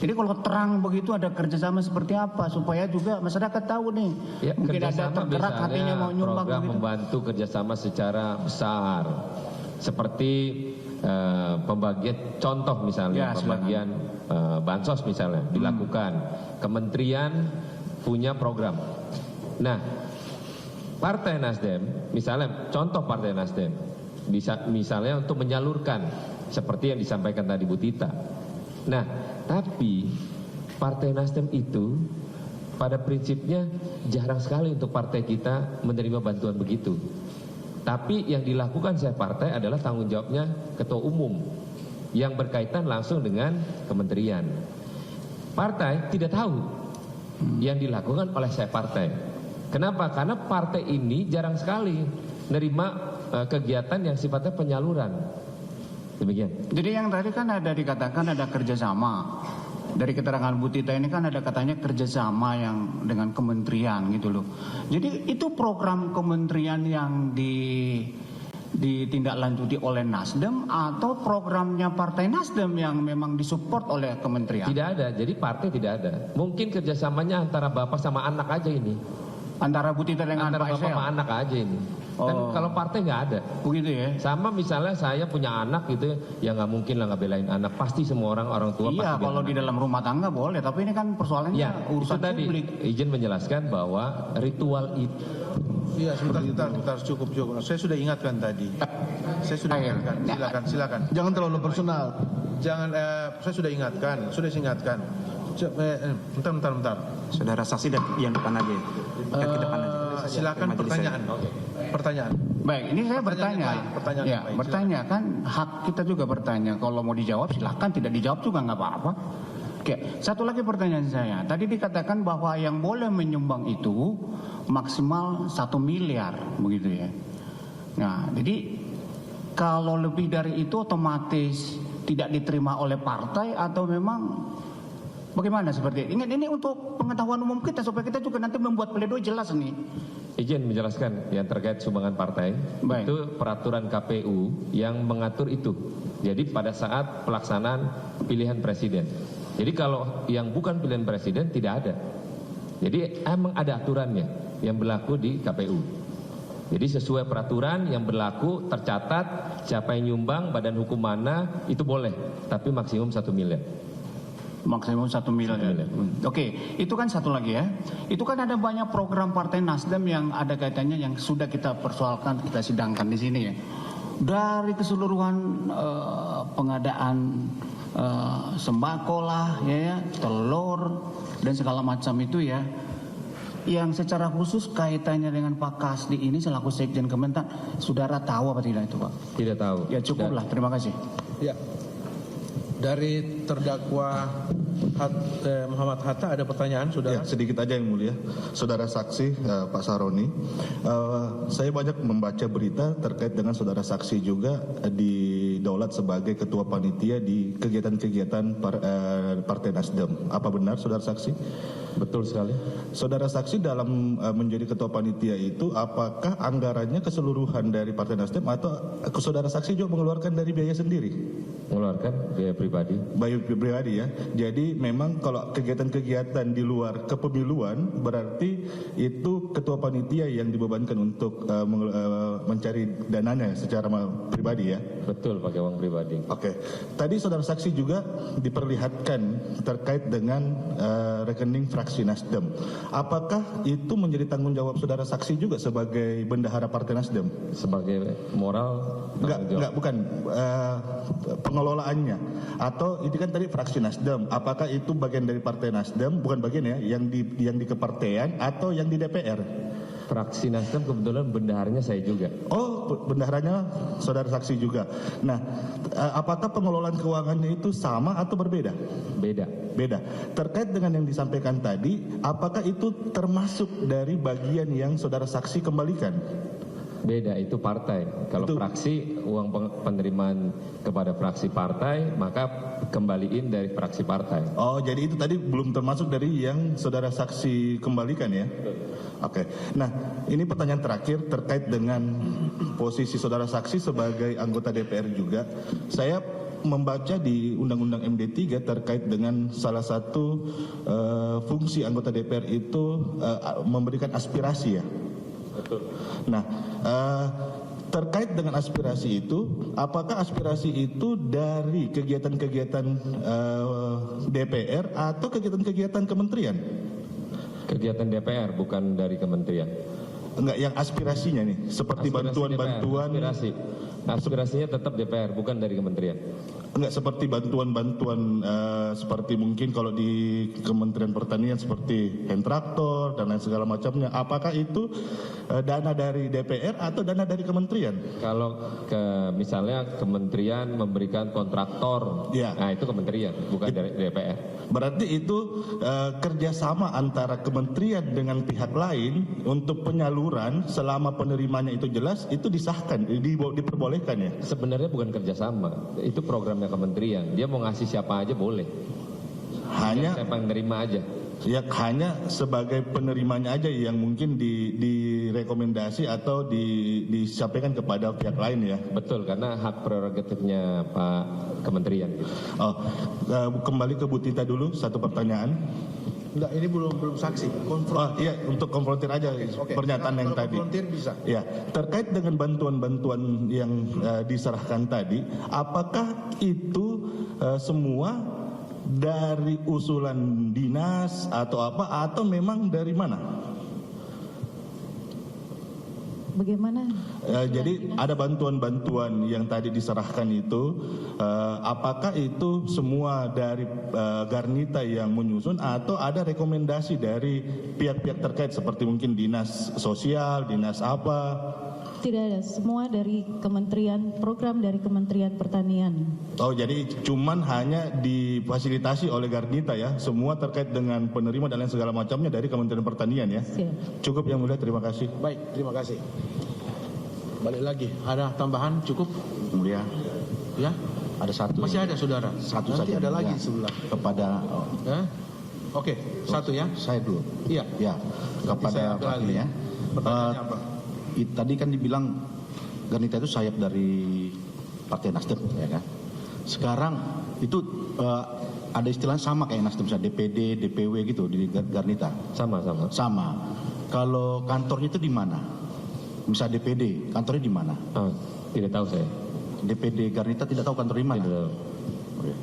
Jadi kalau terang begitu ada kerjasama seperti apa supaya juga masyarakat tahu nih. Ya, mungkin ada kerjasama tergerak hatinya mau nyumbang program begitu. membantu kerjasama secara besar. Seperti pembagian contoh misalnya, Ya, pembagian bansos misalnya dilakukan. Kementerian punya program. Nah, Partai Nasdem, misalnya contoh Partai Nasdem, bisa misalnya untuk menyalurkan seperti yang disampaikan tadi Bu Tita. Nah, tapi Partai Nasdem itu pada prinsipnya jarang sekali untuk partai kita menerima bantuan begitu. Tapi yang dilakukan saya partai adalah tanggung jawabnya ketua umum yang berkaitan langsung dengan kementerian. Partai tidak tahu yang dilakukan oleh saya partai. Kenapa? Karena partai ini jarang sekali menerima kegiatan yang sifatnya penyaluran. Demikian. Jadi yang tadi kan ada dikatakan ada kerjasama. Dari keterangan Bu Tita ini kan ada katanya kerjasama yang dengan kementerian gitu loh. Jadi itu program kementerian yang ditindaklanjuti oleh Nasdem atau programnya Partai Nasdem yang memang disupport oleh kementerian? Tidak ada, jadi partai tidak ada. Mungkin kerjasamanya antara bapak sama anak aja ini. Antara Bu Tita dengan antara Pak bapak Isel? sama anak aja ini. Kan kalau partai nggak ada. Begitu ya? Sama misalnya saya punya anak gitu, ya nggak mungkin lah nggak belain anak. Pasti semua orang tua Iya, pasti kalau belain di dalam rumah tangga boleh, tapi ini kan persoalannya ya, urusan itu tadi publik. izin menjelaskan bahwa ritual itu. Iya, sebentar, cukup. Saya sudah ingatkan tadi. Saya sudah ingatkan. Silakan. Jangan terlalu personal. Jangan. Saya sudah ingatkan. Bentar. Saudara saksi dan yang depan aja. Ke depan aja. Silakan pertanyaan. Baik, ini saya bertanya. Pertanyaan Ya, yang baik, bertanya kan hak kita juga bertanya. Kalau mau dijawab silahkan, tidak dijawab juga nggak apa-apa. Oke, satu lagi pertanyaan saya. Tadi dikatakan bahwa yang boleh menyumbang itu maksimal 1 miliar, begitu ya. Nah, jadi kalau lebih dari itu otomatis tidak diterima oleh partai atau memang bagaimana seperti ini? Ini untuk pengetahuan umum kita supaya kita juga nanti membuat pledoi jelas nih. Izin menjelaskan yang terkait sumbangan partai. Baik. Itu peraturan KPU yang mengatur itu. Jadi pada saat pelaksanaan pilihan presiden. Jadi kalau yang bukan pilihan presiden tidak ada. Jadi emang ada aturannya yang berlaku di KPU. Jadi sesuai peraturan yang berlaku tercatat siapa yang nyumbang, badan hukum mana itu boleh, tapi maksimum 1 miliar. Maksimum 1 miliar. Oke, itu kan satu lagi ya. Itu kan ada banyak program Partai Nasdem yang ada kaitannya yang sudah kita persoalkan, kita sidangkan di sini ya. Dari keseluruhan pengadaan sembako lah, ya, telur dan segala macam itu ya. Yang secara khusus kaitannya dengan Pak Kasdi ini selaku Sekjen Kementan, saudara tahu apa tidak itu Pak? Tidak tahu. Ya cukuplah, terima kasih. Ya. Dari terdakwa Muhammad Hatta ada pertanyaan, saudara? Ya, sedikit aja yang mulia. Saudara saksi Pak Saroni, saya banyak membaca berita terkait dengan saudara saksi juga didaulat sebagai ketua panitia di kegiatan-kegiatan Partai Nasdem. Apa benar saudara saksi? Betul sekali. Saudara saksi dalam menjadi ketua panitia itu apakah anggarannya keseluruhan dari Partai Nasdem atau saudara saksi juga mengeluarkan dari biaya sendiri? Mengeluarkan biaya pribadi. Biaya pribadi ya. Jadi memang kalau kegiatan-kegiatan di luar kepemiluan berarti itu ketua panitia yang dibebankan untuk mencari dananya secara pribadi ya. Betul, pakai uang pribadi. Oke. Tadi saudara saksi juga diperlihatkan terkait dengan rekening fraksi Nasdem. Apakah itu menjadi tanggung jawab saudara saksi juga sebagai bendahara Partai Nasdem? Sebagai moral? Enggak, bukan. Pengelolaannya. Atau itu kan tadi fraksi Nasdem. Apakah itu bagian dari Partai Nasdem? Bukan bagian ya, yang di kepartean atau yang di DPR? Fraksi Nasdem kebetulan bendaharanya saya juga. Oh, bendaharanya saudara saksi juga. Nah, apakah pengelolaan keuangannya itu sama atau berbeda? Beda. Terkait dengan yang disampaikan tadi, apakah itu termasuk dari bagian yang saudara saksi kembalikan? Beda, itu partai. Kalau itu, fraksi, uang penerimaan kepada fraksi partai, maka kembaliin dari fraksi partai. Oh, jadi itu tadi belum termasuk dari yang saudara saksi kembalikan ya? Oke. Nah, ini pertanyaan terakhir terkait dengan posisi saudara saksi sebagai anggota DPR juga. Saya membaca di Undang-Undang MD3 terkait dengan salah satu fungsi anggota DPR itu memberikan aspirasi ya. Betul. Nah, terkait dengan aspirasi itu, apakah aspirasi itu dari kegiatan-kegiatan DPR atau kegiatan-kegiatan kementerian? Kegiatan DPR, bukan dari kementerian. Enggak, yang aspirasinya nih, seperti bantuan-bantuan. Aspirasinya tetap DPR, bukan dari kementerian. Enggak, seperti bantuan-bantuan seperti mungkin kalau di Kementerian Pertanian seperti hand traktor dan lain segala macamnya. Apakah itu dana dari DPR atau dana dari kementerian? Kalau misalnya kementerian memberikan kontraktor, ya. Nah itu kementerian, bukan dari DPR. Berarti itu kerjasama antara kementerian dengan pihak lain untuk penyaluran selama penerimanya itu jelas, itu disahkan, diperbolehkan ya? Sebenarnya bukan kerjasama, itu programnya kementerian. Dia mau ngasih siapa aja boleh. Hanya siapa yang nerima aja. Ya, hanya sebagai penerimanya aja yang mungkin direkomendasi atau disampaikan kepada pihak lain ya. Betul, karena hak prerogatifnya Pak Kementerian. Gitu. Oh, kembali ke Bu Tita dulu, satu pertanyaan. Enggak, ini belum saksi. Iya, untuk konfrontir aja pernyataan yang tadi. Konfrontir bisa. Ya, terkait dengan bantuan-bantuan yang diserahkan tadi, apakah itu semua dari usulan dinas atau apa, atau memang dari mana? Bagaimana? Jadi ada bantuan-bantuan yang tadi diserahkan itu, apakah itu semua dari Garnita yang menyusun atau ada rekomendasi dari pihak-pihak terkait seperti mungkin dinas sosial, dinas apa? Tidak ada, semua dari Kementerian, program dari Kementerian Pertanian. Oh, jadi cuman hanya difasilitasi oleh Garnita ya, semua terkait dengan penerima dan lain segala macamnya dari Kementerian Pertanian ya. Siap. Cukup Yang Mulia, terima kasih. Baik, terima kasih. Balik lagi, ada tambahan cukup? Mulia, Ya, ada satu. masih ada saudara. Satu Nanti saja, ada Mulia. lagi sebelah. Kepada Oke, satu ya. saya dulu. Iya. Ya, kepada Pak ini ya. Pertanyaannya apa? Tadi kan dibilang Garnita itu sayap dari Partai Nasdem, ya kan? Sekarang itu ada istilah sama kayak Nasdem, misalnya DPD, DPW gitu di Garnita. Sama. Kalau kantornya itu di mana? Misal DPD, kantornya di mana? Oh, tidak tahu saya. DPD Garnita tidak tahu kantor di mana? Tidak tahu. Oke.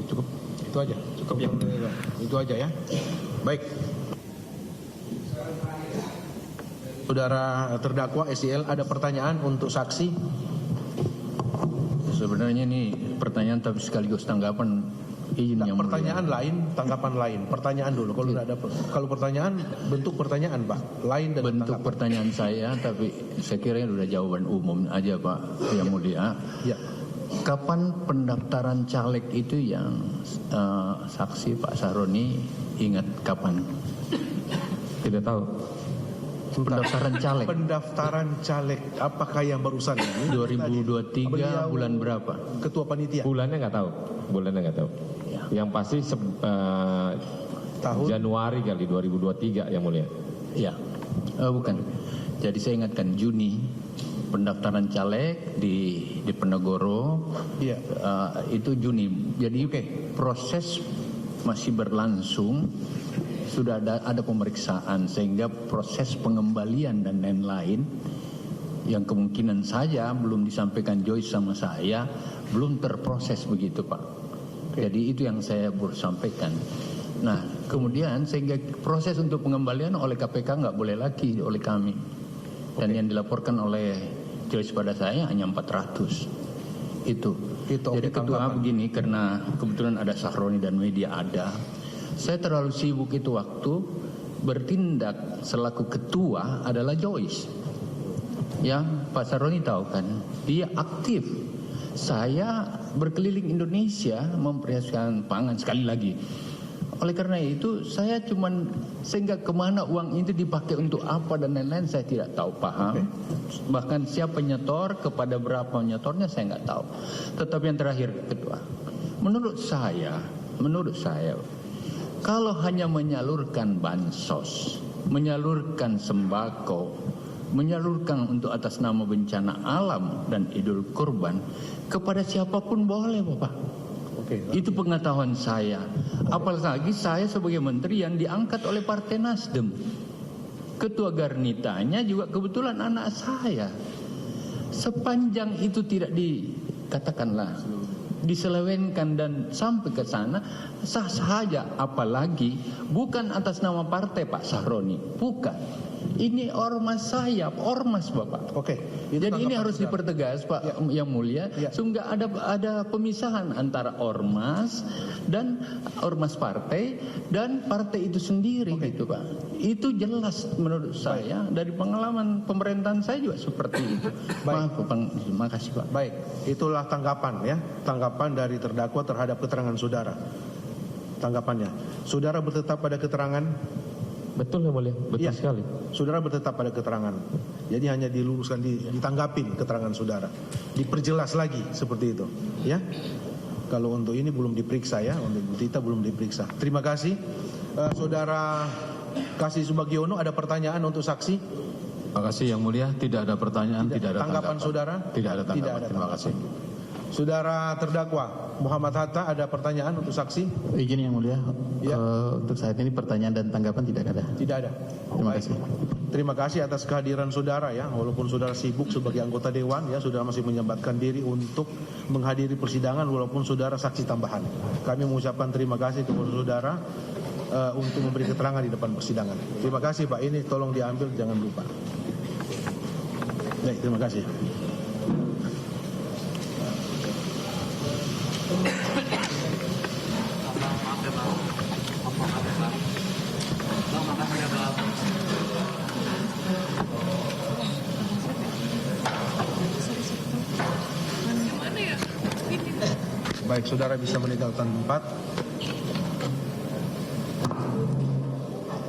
Cukup. Itu aja. Cukup yang itu aja ya. Baik. Saudara terdakwa SIL, ada pertanyaan untuk saksi? Sebenarnya ini pertanyaan tapi sekaligus tanggapan. Izin Nah, yang pertanyaan mulia. lain, tanggapan lain. Pertanyaan dulu. Kalau tidak ada, kalau pertanyaan bentuk pertanyaan, Pak. Lain dengan Bentuk tanggapan. pertanyaan saya, tapi saya kira ini sudah jawaban umum aja Pak Yang Mulia. Ya. Kapan pendaftaran caleg itu yang saksi Pak Sahroni ingat kapan? Tidak tahu. Pendaftaran caleg Pendaftaran caleg, apakah yang barusan ini? 2023 Beliau bulan berapa? Ketua panitia. Bulannya nggak tahu. Ya. Yang pasti Tahun? Januari kali 2023 Yang Mulia. Ya, bukan. Jadi saya ingatkan Juni pendaftaran caleg di Penegoro. Iya. Itu Juni. Jadi proses masih berlangsung. Sudah ada pemeriksaan sehingga proses pengembalian dan lain-lain yang kemungkinan saja belum disampaikan Joyce sama saya belum terproses begitu Pak. Jadi itu yang saya baru sampaikan. Nah kemudian sehingga proses untuk pengembalian oleh KPK nggak boleh lagi oleh kami. Dan yang dilaporkan oleh Joyce pada saya hanya 400 itu. Jadi ketua begini, karena kebetulan ada Sahroni dan media ada. Saya terlalu sibuk itu waktu, bertindak selaku ketua adalah Joyce. Yang Pak Sahroni tahu kan, dia aktif. Saya berkeliling Indonesia mempersiapkan pangan sekali lagi. Oleh karena itu saya cuman sehingga kemana uang itu dipakai untuk apa dan lain-lain saya tidak tahu paham. Bahkan siapa nyetor, kepada berapa nyetornya saya nggak tahu. Tetapi yang terakhir ketua, menurut saya kalau hanya menyalurkan bansos, menyalurkan sembako, menyalurkan untuk atas nama bencana alam dan Idul Kurban kepada siapapun boleh Bapak. Itu pengetahuan saya. Apalagi saya sebagai menteri yang diangkat oleh Partai Nasdem. Ketua Garnitanya juga kebetulan anak saya. Sepanjang itu tidak dikatakanlah diselewenkan dan sampai ke sana sah saja, apalagi bukan atas nama partai Pak Sahroni, bukan. Ini ormas saya, ormas Bapak. Jadi ini harus dipertegas Pak Yang Mulia, sehingga ada pemisahan antara ormas dan ormas partai dan partai itu sendiri gitu Pak. Itu jelas menurut saya dari pengalaman pemerintahan saya juga seperti itu. Maaf Pak, terima kasih Pak. Baik, itulah tanggapan ya, tanggapan dari terdakwa terhadap keterangan saudara. Tanggapannya, saudara bertetap pada keterangan? Betul Yang Mulia, betul sekali. Saudara bertetap pada keterangan. Jadi hanya diluruskan, ditanggapin keterangan saudara, diperjelas lagi seperti itu, ya. Kalau untuk ini belum diperiksa ya, untuk kita belum diperiksa. Terima kasih, saudara Kasih Subagiono. Ada pertanyaan untuk saksi? Terima kasih Yang Mulia. Tidak ada pertanyaan, tidak ada tanggapan saudara? Tidak ada tanggapan. Terima kasih. Saudara terdakwa, Muhammad Hatta, ada pertanyaan untuk saksi? Izin Yang Mulia, Ya. untuk saat ini pertanyaan dan tanggapan tidak ada. Tidak ada. Terima kasih. Terima kasih atas kehadiran saudara ya, walaupun saudara sibuk sebagai anggota dewan ya, saudara masih menyempatkan diri untuk menghadiri persidangan walaupun saudara saksi tambahan. Kami mengucapkan terima kasih kepada saudara untuk memberi keterangan di depan persidangan. Terima kasih Pak, ini tolong diambil, jangan lupa. Baik, terima kasih. Baik, saudara bisa meninggalkan tempat.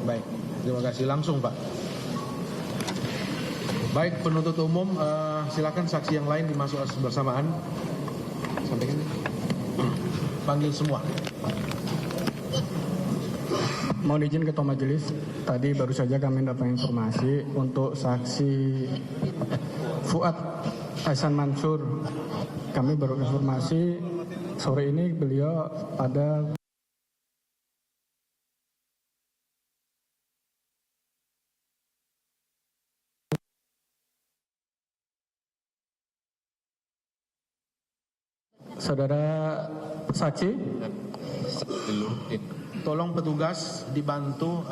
Baik, terima kasih. Langsung Pak. Baik, penuntut umum, silakan saksi yang lain dimasuk bersamaan. Sampaikan. Panggil semua. Mohon izin Ketua Majelis, tadi baru saja kami dapat informasi untuk saksi Fuad Hasan Mansur. Kami baru informasi sore ini beliau ada saudara saksi. Tolong petugas dibantu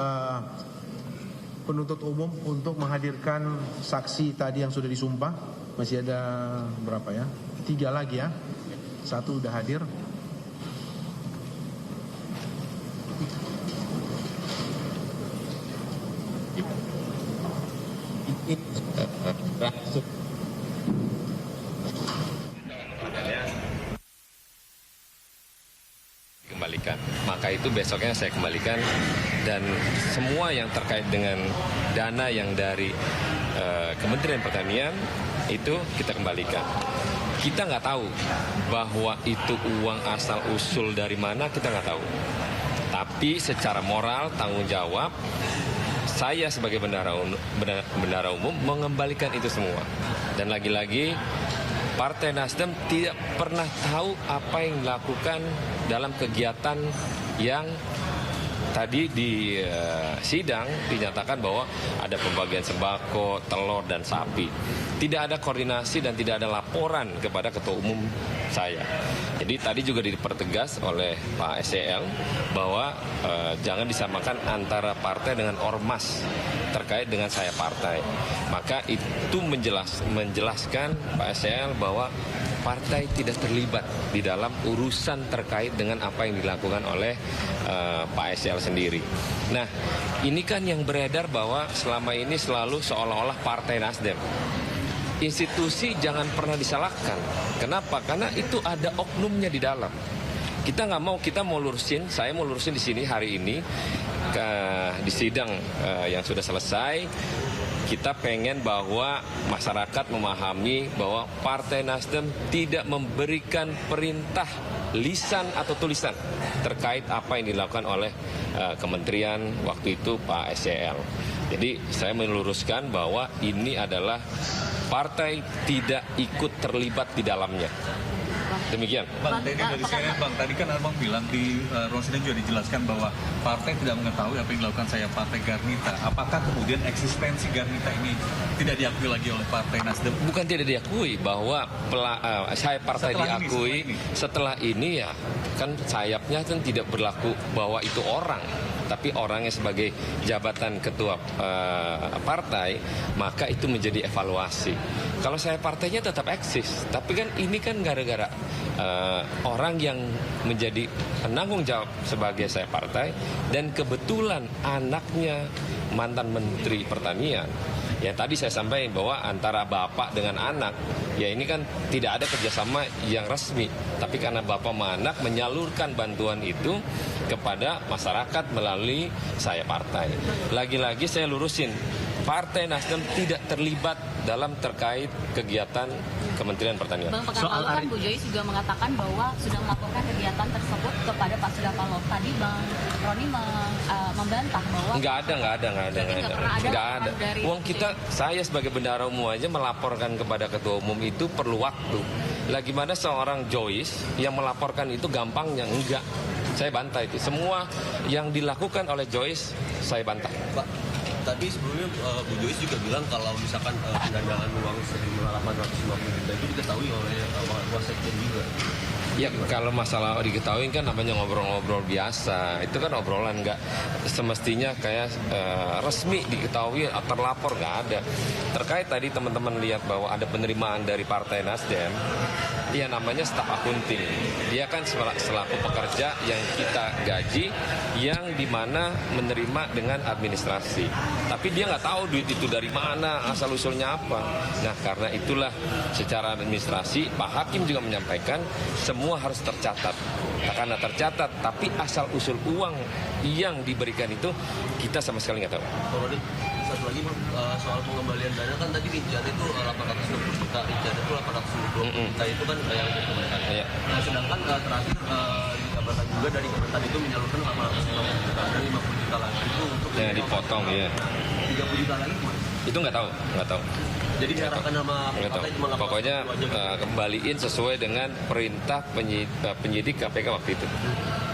penuntut umum untuk menghadirkan saksi tadi yang sudah disumpah. Masih ada berapa ya? 3 lagi ya. 1 udah hadir. Kembalikan. Maka itu besoknya saya kembalikan, dan semua yang terkait dengan dana yang dari Kementerian Pertanian itu kita kembalikan. Kita nggak tahu bahwa itu uang asal usul dari mana, kita nggak tahu. Tapi secara moral tanggung jawab saya sebagai bendahara umum mengembalikan itu semua. Dan lagi-lagi Partai Nasdem tidak pernah tahu apa yang dilakukan dalam kegiatan yang tadi di sidang dinyatakan bahwa ada pembagian sembako, telur, dan sapi. Tidak ada koordinasi dan tidak ada laporan kepada ketua umum saya. Jadi tadi juga dipertegas oleh Pak SEL bahwa jangan disamakan antara partai dengan ormas terkait dengan saya partai. Maka itu menjelaskan Pak SEL bahwa partai tidak terlibat di dalam urusan terkait dengan apa yang dilakukan oleh Pak SEL sendiri. Nah, ini kan yang beredar bahwa selama ini selalu seolah-olah Partai Nasdem. Institusi jangan pernah disalahkan. Kenapa? Karena itu ada oknumnya di dalam. Kita nggak mau, kita mau lurusin, saya mau lurusin di sini hari ini di sidang yang sudah selesai. Kita pengen bahwa masyarakat memahami bahwa Partai Nasdem tidak memberikan perintah lisan atau tulisan terkait apa yang dilakukan oleh kementerian waktu itu Pak SEL. Jadi saya meluruskan bahwa ini adalah partai tidak ikut terlibat di dalamnya. Demikian. Bang, Denny dari CNN, Bang. Tadi kan Abang bilang di ruang sidang juga dijelaskan bahwa partai tidak mengetahui apa yang dilakukan saya partai Garnita. Apakah kemudian eksistensi Garnita ini tidak diakui lagi oleh Partai Nasdem? Bukan tidak diakui, bahwa saya partai diakui setelah ini ya kan sayapnya kan tidak berlaku bahwa itu orang, tapi orangnya sebagai jabatan ketua partai, maka itu menjadi evaluasi. Kalau saya partainya tetap eksis, tapi kan ini kan gara-gara orang yang menjadi penanggung jawab sebagai saya partai, dan kebetulan anaknya mantan Menteri Pertanian. Ya tadi saya sampaikan bahwa antara bapak dengan anak, ya ini kan tidak ada kerjasama yang resmi, tapi karena bapak sama anak menyalurkan bantuan itu kepada masyarakat melalui saya partai. Lagi-lagi saya lurusin, Partai Nasdem tidak terlibat dalam terkait kegiatan Kementerian Pertanian. Bang, pekan lalu kan Bu Joyce juga mengatakan bahwa sudah melaporkan kegiatan tersebut kepada Pak Surya Paloh. Tadi Bang Roni membantah bahwa Nggak ada. Uang kita, saya sebagai bendahara umum aja melaporkan kepada ketua umum itu perlu waktu. Lagi mana seorang Joyce yang melaporkan itu gampangnya? Enggak. Saya bantah itu. Semua yang dilakukan oleh Joyce, saya bantah. Pak, tadi sebelumnya Bu Joyce juga bilang kalau misalkan pendanaan uang sejumlah 850 juta itu diketahui oleh Wasekjen juga. Ya kalau masalah diketahui kan namanya ngobrol-ngobrol biasa. Itu kan obrolan, nggak semestinya kayak resmi diketahui terlapor, nggak ada. Terkait tadi teman-teman lihat bahwa ada penerimaan dari Partai Nasdem, ya namanya staf akunting. Dia kan selaku pekerja yang kita gaji, yang dimana menerima dengan administrasi. Tapi dia nggak tahu duit itu dari mana, asal usulnya apa. Nah karena itulah secara administrasi Pak Hakim juga menyampaikan semua harus tercatat. Karena tercatat, tapi asal usul uang yang diberikan itu kita sama sekali nggak tahu. Satu lagi soal pengembalian dana kan tadi rincian itu 860 juta, rincian itu 820 juta itu kan yang dikembalikan. Nah sedangkan terakhir dikabarkan juga dari Kementan itu menyalurkan 850 juta dan 50 juta lagi itu untuk yang dipotong ya. 30 juta lagi gimana? Itu nggak tahu. Jadi diarahkan sama partai cuma pokoknya kembaliin sesuai dengan perintah penyidik KPK waktu itu.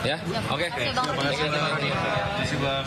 Ya, oke. Terima kasih Bang.